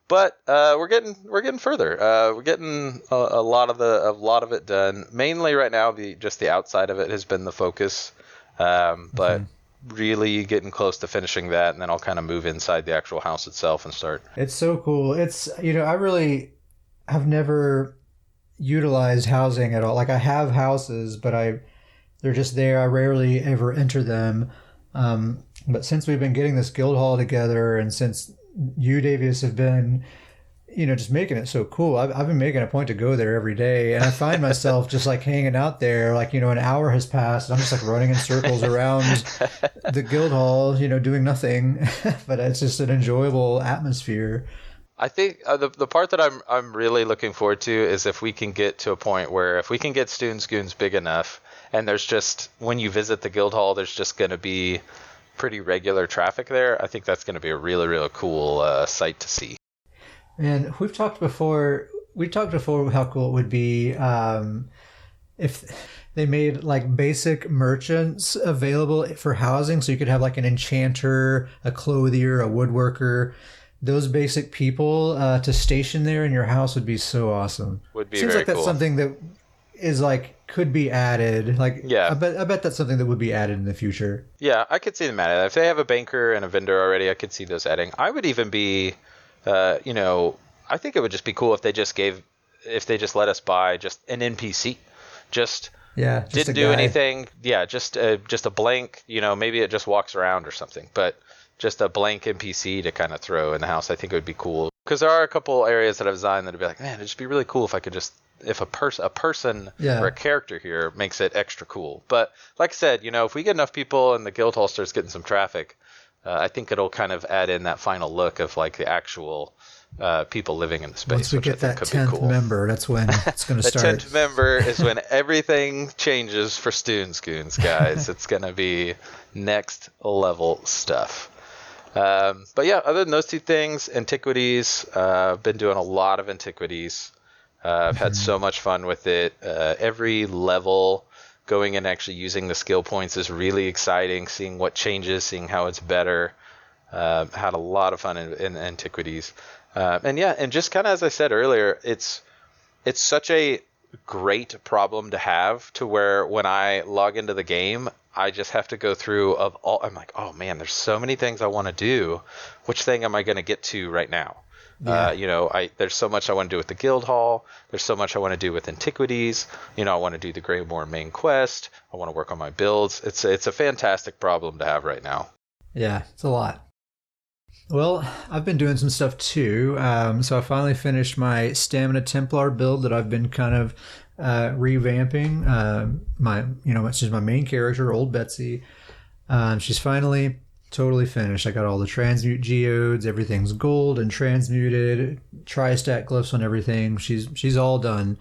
But we're getting further. We're getting a lot of it done. Mainly right now, just the outside of it has been the focus. But really getting close to finishing that, and then I'll kind of move inside the actual house itself and start. It's so cool. It's I really have never utilized housing at all. Like I have houses, but they're just there. I rarely ever enter them. But since we've been getting this guild hall together, and since you, Davius, have been, just making it so cool. I've been making a point to go there every day, and I find myself just like hanging out there. Like, an hour has passed, and I'm just like running in circles around the guild hall, doing nothing. But it's just an enjoyable atmosphere. I think the part that I'm really looking forward to is if we can get to a point where if we can get Stoonsgoons big enough, and there's just, when you visit the guild hall, there's just going to be pretty regular traffic there. I think that's going to be a really, really cool sight to see. And we've talked before how cool it would be if they made like basic merchants available for housing, so you could have like an enchanter, a clothier, a woodworker. Those basic people to station there in your house would be so awesome. Would be Seems very like that's cool. something that is like could be added. Like, yeah, I bet that's something that would be added in the future. Yeah, I could see them adding that. If they have a banker and a vendor already, I could see those adding. I would even be, I think it would just be cool if they just let us buy just an NPC, just didn't do anything. Yeah, just a blank. Maybe it just walks around or something, but just a blank NPC to kind of throw in the house. I think it would be cool, because there are a couple areas that I've designed that would be like, man, it'd just be really cool if I could just, if a person or a character here makes it extra cool. But like I said, if we get enough people and the guild hall starts getting some traffic, I think it'll kind of add in that final look of like the actual people living in the space. Once we get that 10th member, that's when it's going to start. The 10th member is when everything changes for Stoonsgoons, guys. It's going to be next level stuff. But yeah, other than those two things, Antiquities, been doing a lot of Antiquities. I've had so much fun with it. Every level going and actually using the skill points is really exciting, seeing what changes, seeing how it's better. Had a lot of fun in Antiquities. And just kind of as I said earlier, it's such a great problem to have, to where when I log into the game, I just have to go through I'm like, oh man, there's so many things I want to do. Which thing am I going to get to right now? Yeah. There's so much I want to do with the guild hall. There's so much I want to do with Antiquities. I want to do the Greymoor main quest. I want to work on my builds. It's a fantastic problem to have right now. Yeah, it's a lot. Well, I've been doing some stuff too. So I finally finished my Stamina Templar build that I've been kind of revamping. Which is my main character, Old Betsy. She's finally totally finished. I got all the transmute geodes. Everything's gold and transmuted. Tri-stat glyphs on everything. She's all done.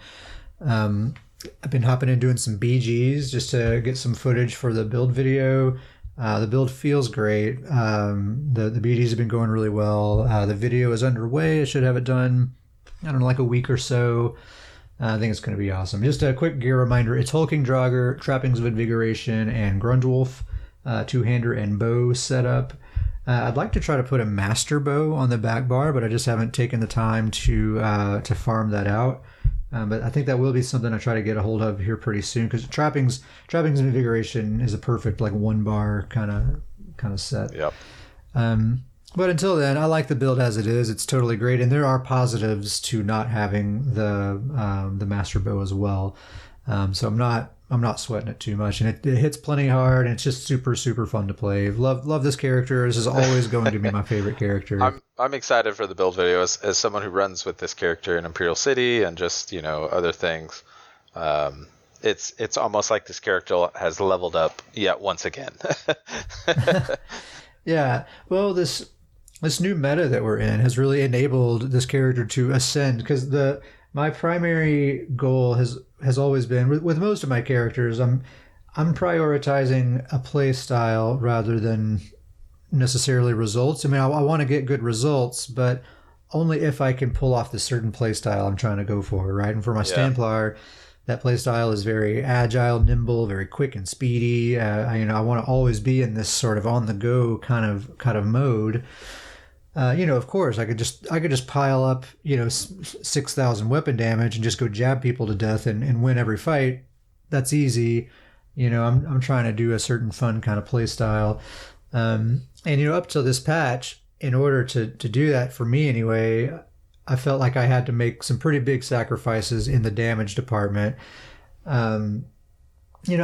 I've been hopping in doing some BGs just to get some footage for the build video. The build feels great. The BDs have been going really well. The video is underway. I should have it done, like a week or so. I think it's going to be awesome. Just a quick gear reminder. It's Hulking Draugr, Trappings of Invigoration, and Grundwolf, two-hander and bow setup. I'd like to try to put a master bow on the back bar, but I just haven't taken the time to farm that out. But I think that will be something I try to get a hold of here pretty soon, because trappings of invigoration is a perfect like one bar kind of set. Yep. But until then, I like the build as it is. It's totally great, and there are positives to not having the master bow as well. So I'm not sweating it too much, and it hits plenty hard, and it's just super, super fun to play. Love this character. This is always going to be my favorite character. I'm excited for the build video as someone who runs with this character in Imperial City and just, other things. It's almost like this character has leveled up yet once again. Yeah. Well, this new meta that we're in has really enabled this character to ascend, because my primary goal has always been with most of my characters, I'm prioritizing a play style rather than necessarily results. I mean, I want to get good results, but only if I can pull off the certain play style I'm trying to go for, right? And for my Standplar, that play style is very agile, nimble, very quick and speedy. I want to always be in this sort of on the go kind of mode. Of course, I could just pile up, 6,000 weapon damage and just go jab people to death and win every fight. That's easy. I'm trying to do a certain fun kind of play style. And up till this patch, in order to do that for me anyway, I felt like I had to make some pretty big sacrifices in the damage department. I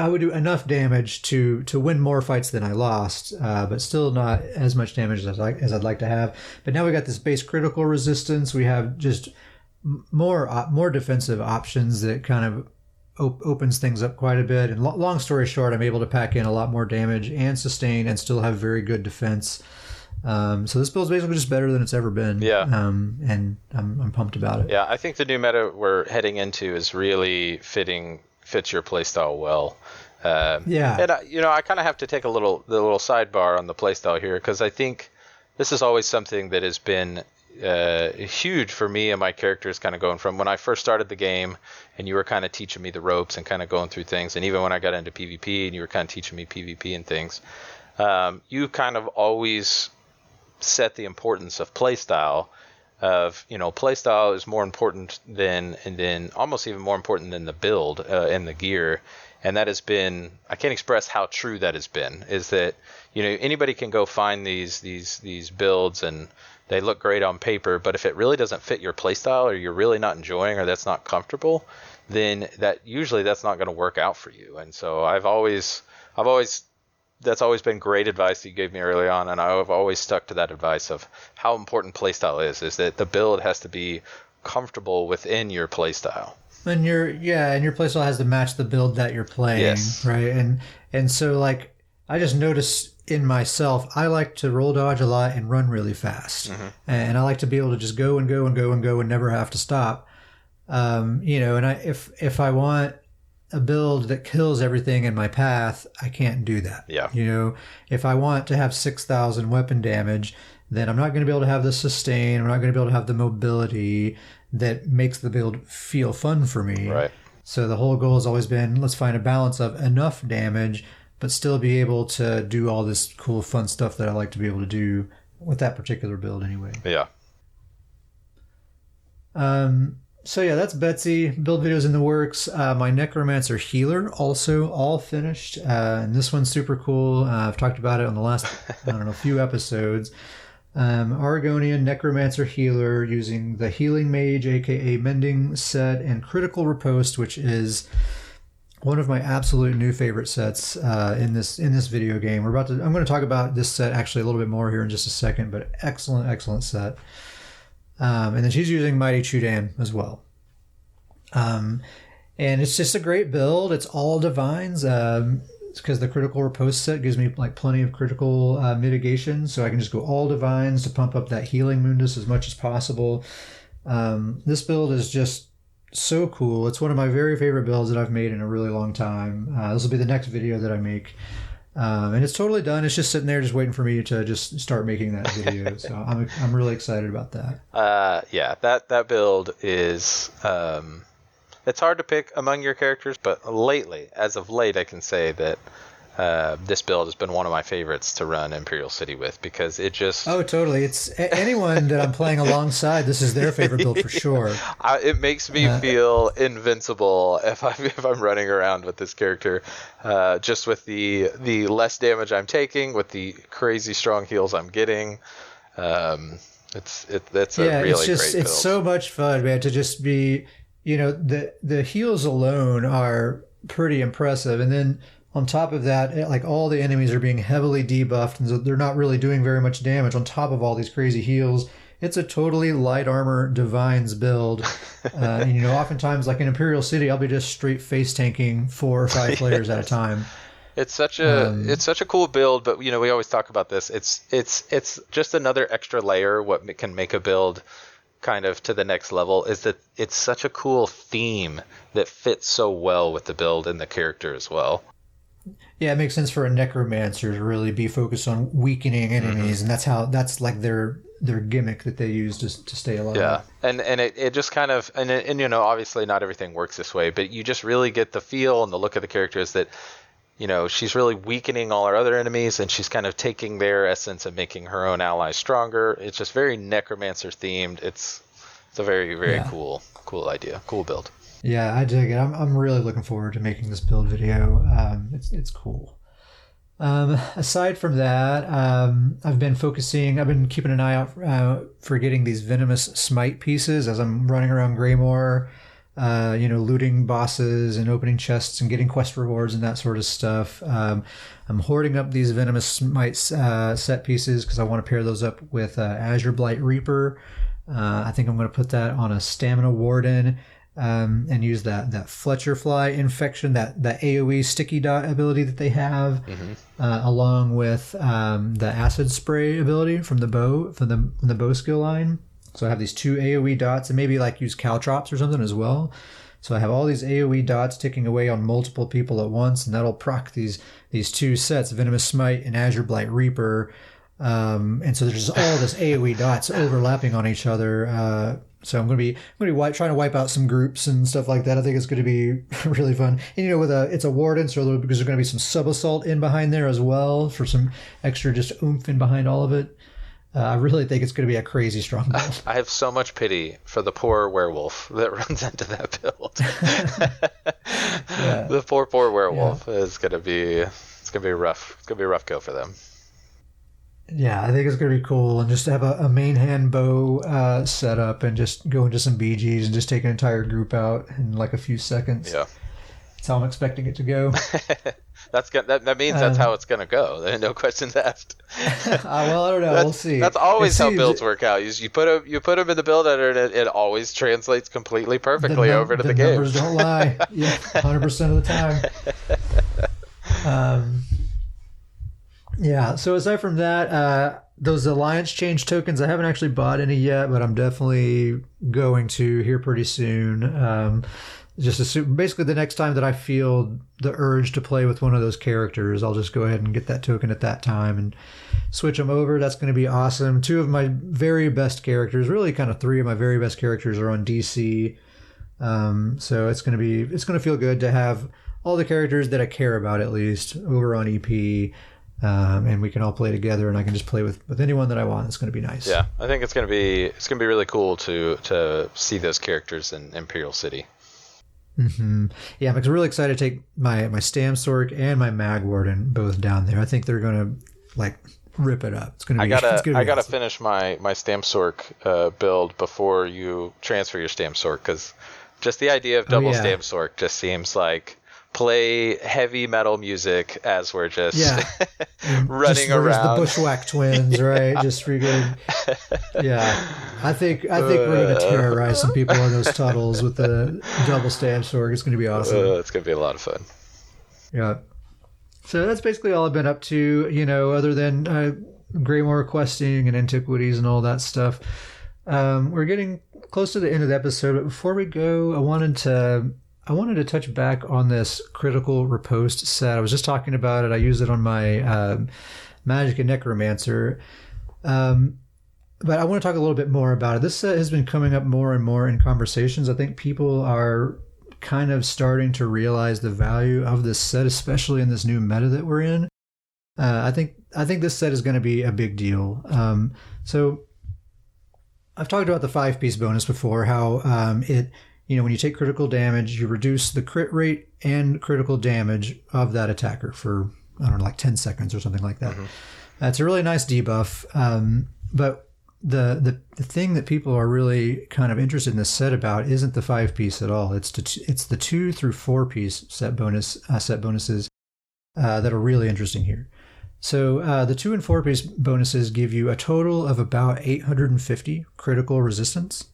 would do enough damage to win more fights than I lost, but still not as much damage as I'd like to have. But now we got this base critical resistance. We have just more defensive options that kind of opens things up quite a bit. And long story short, I'm able to pack in a lot more damage and sustain and still have very good defense. So this build's basically just better than it's ever been. Yeah. And I'm pumped about it. Yeah, I think the new meta we're heading into is really fits your playstyle well. And I kind of have to take the little sidebar on the playstyle here, because I think this is always something that has been huge for me and my characters, kind of going from when I first started the game and you were kind of teaching me the ropes and kind of going through things, and even when I got into PvP and you were kind of teaching me PvP and things, you kind of always set the importance of playstyle. Playstyle is more important than almost even more important than the build and the gear. And that has been, I can't express how true that has been, is that, anybody can go find these builds and they look great on paper, but if it really doesn't fit your playstyle, or you're really not enjoying, or that's not comfortable, then that's not going to work out for you. And so that's always been great advice that you gave me early on, and I've always stuck to that advice of how important playstyle is that the build has to be comfortable within your playstyle. And your playstyle has to match the build that you're playing, yes. Right? And so, like, I just noticed in myself, I like to roll dodge a lot and run really fast. Mm-hmm. And I like to be able to just go and go and go and go and never have to stop. And if I want a build that kills everything in my path, I can't do that. Yeah. If I want to have 6,000 weapon damage, then I'm not going to be able to have the sustain. I'm not going to be able to have the mobility that makes the build feel fun for me. Right. So the whole goal has always been, let's find a balance of enough damage, but still be able to do all this cool, fun stuff that I like to be able to do with that particular build anyway. Yeah. So yeah, that's Betsy. Build videos in the works. My Necromancer Healer also all finished. And this one's super cool. I've talked about it on the last, few episodes. Argonian Necromancer Healer using the Healing Mage, aka Mending set, and Critical Riposte, which is one of my absolute new favorite sets in this video game. I'm going to talk about this set actually a little bit more here in just a second, but excellent set. And then she's using Mighty Chudan as well. And it's just a great build. It's all divines. It's because the Critical Riposte set gives me like plenty of critical mitigation, so I can just go all divines to pump up that healing Mundus as much as possible. This build is just so cool. It's one of my very favorite builds that I've made in a really long time. This will be the next video that I make. And it's totally done. It's just sitting there just waiting for me to just start making that video. So I'm really excited about that. That build is it's hard to pick among your characters, but as of late, I can say that this build has been one of my favorites to run Imperial City with, because it just... Oh, totally. It's anyone that I'm playing alongside, this is their favorite build for sure. It makes me feel invincible if I'm running around with this character, just with the less damage I'm taking, with the crazy strong heals I'm getting. It's a really great build. It's so much fun, man, to just be the heals alone are pretty impressive. And then on top of that, like all the enemies are being heavily debuffed, and so they're not really doing very much damage on top of all these crazy heals. It's a totally light armor divines build. And, oftentimes, like in Imperial City, I'll be just straight face tanking 4 or 5 players at a time. It's such a cool build, but we always talk about this. It's just another extra layer. What can make a build kind of to the next level is that it's such a cool theme that fits so well with the build and the character as well. Yeah, it makes sense for a necromancer to really be focused on weakening enemies, and that's like their gimmick that they use to stay alive. Yeah, and it just kind of and obviously not everything works this way, but you just really get the feel and the look of the characters that she's really weakening all our other enemies, and she's kind of taking their essence and making her own allies stronger. It's just very necromancer themed. It's a very, very cool idea, cool build. Yeah, I dig it. I'm really looking forward to making this build video. It's cool. Aside from that, I've been keeping an eye out for getting these venomous smite pieces as I'm running around Greymoor, looting bosses and opening chests and getting quest rewards and that sort of stuff. I'm hoarding up these venomous smite set pieces because I want to pair those up with Azure Blight Reaper. I think I'm going to put that on a Stamina Warden. And use that Fletcher Fly infection, that AoE sticky dot ability that they have, along with the acid spray ability from the bow skill line. So I have these 2 AoE dots, and maybe like use caltrops or something as well. So I have all these AoE dots ticking away on multiple people at once, and that'll proc these 2 sets, Venomous Smite and Azure Blight Reaper. And so there's just all this AoE dots overlapping on each other. So I'm going to be trying to wipe out some groups and stuff like that. I think it's going to be really fun. And it's a warden, so because there's going to be some sub assault in behind there as well for some extra just oomph in behind all of it. I really think it's going to be a crazy strong build. I have so much pity for the poor werewolf that runs into that build. The poor werewolf is going to be rough. It's going to be a rough go for them. Yeah, I think it's going to be cool. And just to have a main hand bow set up and just go into some BGs and just take an entire group out in like a few seconds. Yeah. That's how I'm expecting it to go. That means that's how it's going to go. There are no questions asked. Well, I don't know. We'll see. That's always how builds work out. You put them in the build editor, and it always translates completely perfectly over to the game. The numbers don't lie. Yeah, 100% of the time. Yeah, so aside from that, those Alliance Change tokens, I haven't actually bought any yet, but I'm definitely going to here pretty soon. Basically the next time that I feel the urge to play with one of those characters, I'll just go ahead and get that token at that time and switch them over. That's going to be awesome. 2 of my very best characters, really kind of 3 of my very best characters are on DC. So it's going to feel good to have all the characters that I care about at least over on EP. And we can all play together, and I can just play with anyone that I want. It's going to be nice. Yeah, I think it's going to be really cool to see those characters in Imperial City. Mm-hmm. Yeah, I'm really excited to take my Stamsork and my Mag Warden both down there. I think they're going to rip it up. It's going to be. I gotta awesome. Finish my Stamsork build before you transfer your Stamsork, because just the idea of double Stamsork just seems like. Play heavy metal music as we're just running around. The Bushwhack twins, right? Just freaking. Yeah, I think we're going to terrorize some people on those tunnels with the double stab sword. It's going to be awesome. It's going to be a lot of fun. Yeah. So that's basically all I've been up to. Other than Greymoor questing and Antiquities and all that stuff. We're getting close to the end of the episode, but before we go, I wanted to touch back on this critical riposte set. I was just talking about it. I use it on my Magic and Necromancer. But I want to talk a little bit more about it. This set has been coming up more and more in conversations. I think people are kind of starting to realize the value of this set, especially in this new meta that we're in. I think this set is going to be a big deal. So I've talked about the 5-piece bonus before, how it... when you take critical damage, you reduce the crit rate and critical damage of that attacker for, 10 seconds or something like that. Mm-hmm. It's a really nice debuff. But the thing that people are really kind of interested in this set about isn't the 5-piece at all. It's the 2 through 4-piece set bonuses that are really interesting here. So the 2 and 4-piece bonuses give you a total of about 850 critical resistance.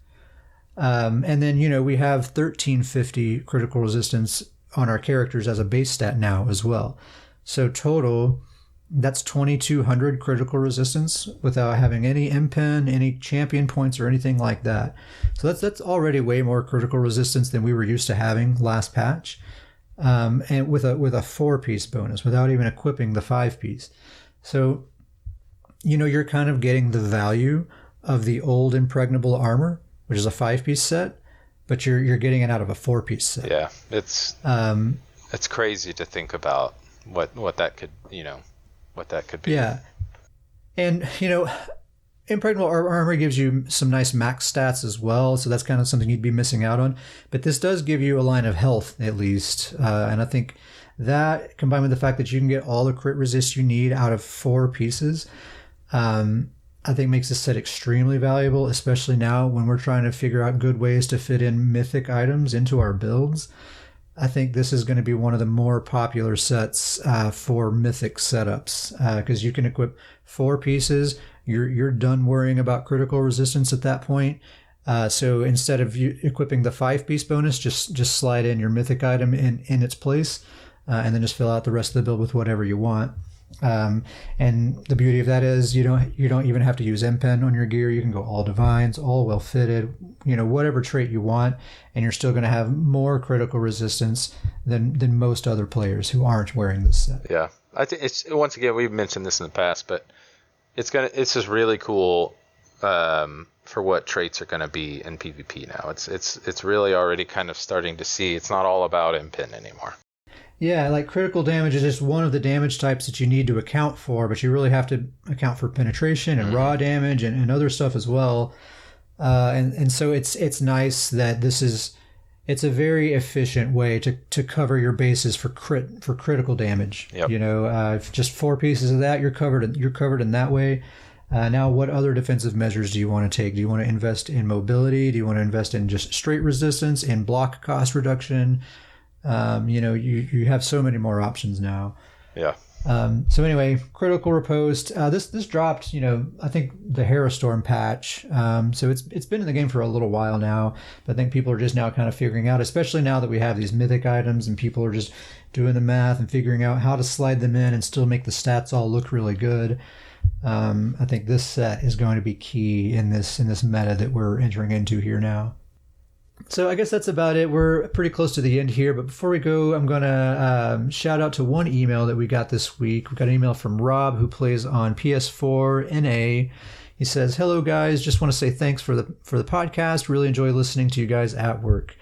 And then, we have 1350 critical resistance on our characters as a base stat now as well. So total, that's 2200 critical resistance without having any impen, any champion points, or anything like that. So that's already way more critical resistance than we were used to having last patch. And with a 4-piece bonus without even equipping the 5-piece. So, you're kind of getting the value of the old impregnable armor, which is a 5-piece set, but you're getting it out of a 4-piece set. Yeah, it's crazy to think about what that could be. Yeah, and impregnable armor gives you some nice max stats as well, so that's kind of something you'd be missing out on. But this does give you a line of health at least, and I think that combined with the fact that you can get all the crit resist you need out of 4 pieces, I think makes this set extremely valuable, especially now when we're trying to figure out good ways to fit in mythic items into our builds. I think this is going to be one of the more popular sets for mythic setups, because you can equip 4 pieces. You're done worrying about critical resistance at that point. So instead of you equipping the 5-piece bonus, just slide in your mythic item in its place, and then just fill out the rest of the build with whatever you want. And the beauty of that is you don't even have to use impen on your gear. You can go all divines, all well fitted, whatever trait you want, and you're still going to have more critical resistance than most other players who aren't wearing this set. Yeah, I think it's, once again, we've mentioned this in the past, but it's just really cool for what traits are going to be in PvP now. It's really already kind of starting to see it's not all about impen anymore. Yeah, like critical damage is just one of the damage types that you need to account for, but you really have to account for penetration and raw damage and other stuff as well. And so it's nice that it's a very efficient way to cover your bases for critical damage. Yep. If just 4 pieces of that, you're covered in that way. Now, what other defensive measures do you want to take? Do you want to invest in mobility? Do you want to invest in just straight resistance, in block cost reduction? You have so many more options now. Yeah. So anyway, critical riposte. This dropped, I think the Herostorm patch. So it's been in the game for a little while now, but I think people are just now kind of figuring out, especially now that we have these mythic items and people are just doing the math and figuring out how to slide them in and still make the stats all look really good. I think this set is going to be key in this meta that we're entering into here now. So I guess that's about it. We're pretty close to the end here, but before we go, I'm going to shout out to one email that we got this week. We got an email from Rob, who plays on PS4 NA. He says, "Hello guys, just want to say thanks for the podcast. Really enjoy listening to you guys at work."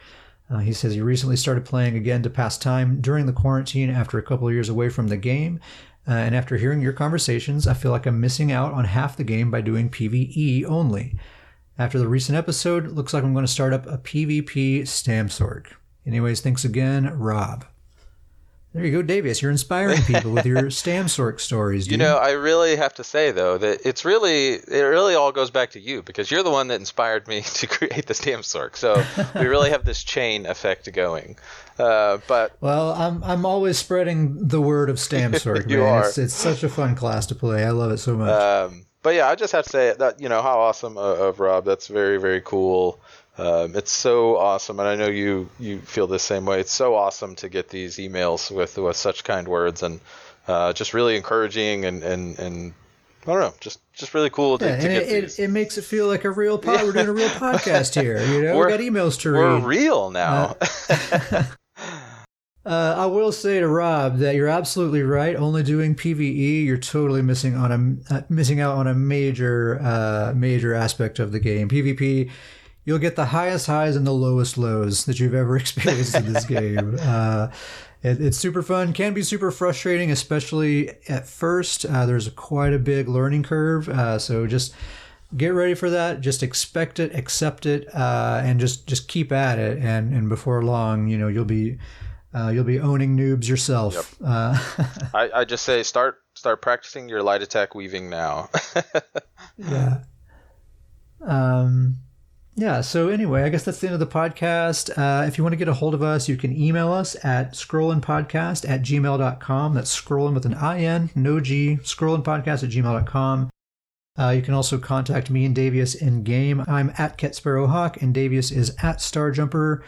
He says he recently started playing again to pass time during the quarantine after a couple of years away from the game. And after hearing your conversations, I feel like I'm missing out on half the game by doing PvE only. After the recent episode, it looks like I'm going to start up a PvP Stamsorg. Anyways, thanks again, Rob. There you go, Davius. You're inspiring people with your Stamsorg stories, dude. I really have to say, though, that it really all goes back to you, because you're the one that inspired me to create the Stamsorg. So we really have this chain effect going. But I'm always spreading the word of Stamsorg. You man. are. It's such a fun class to play. I love it so much. But yeah, I just have to say that, how awesome of Rob. That's very, very cool. It's so awesome, and I know you feel the same way. It's so awesome to get these emails with such kind words, and just really encouraging and I don't know, just really cool to get these. It makes it feel like a real pod. We're doing a real podcast here. We got emails to read. We're real now. I will say to Rob that you're absolutely right. Only doing PvE, you're totally missing out on a major aspect of the game. PvP, you'll get the highest highs and the lowest lows that you've ever experienced in this game. It's super fun. Can be super frustrating, especially at first. There's quite a big learning curve. So just get ready for that. Just expect it, accept it, and just keep at it. And before long, you'll be owning noobs yourself. Yep. I just say start practicing your light attack weaving now. Yeah. Yeah, so anyway, I guess that's the end of the podcast. If you want to get a hold of us, you can email us at scrollinpodcast@gmail.com. That's scrolling with an I-N, no G, scrollinpodcast@gmail.com. You can also contact me and Davius in game. I'm at Ket Sparrowhawk, and Davius is at Starjumper.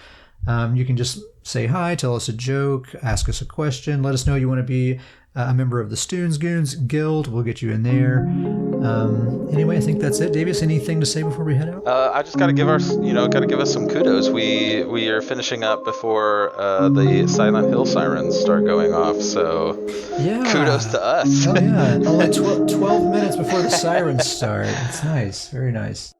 You can just say hi, tell us a joke, ask us a question, let us know you want to be a member of the Stoons Goons Guild. We'll get you in there. Anyway, I think that's it. Davius, anything to say before we head out? I just got to give us some kudos. We are finishing up before the Silent Hill sirens start going off. So yeah, kudos to us. Oh yeah, only 12 minutes before the sirens start. It's nice, very nice.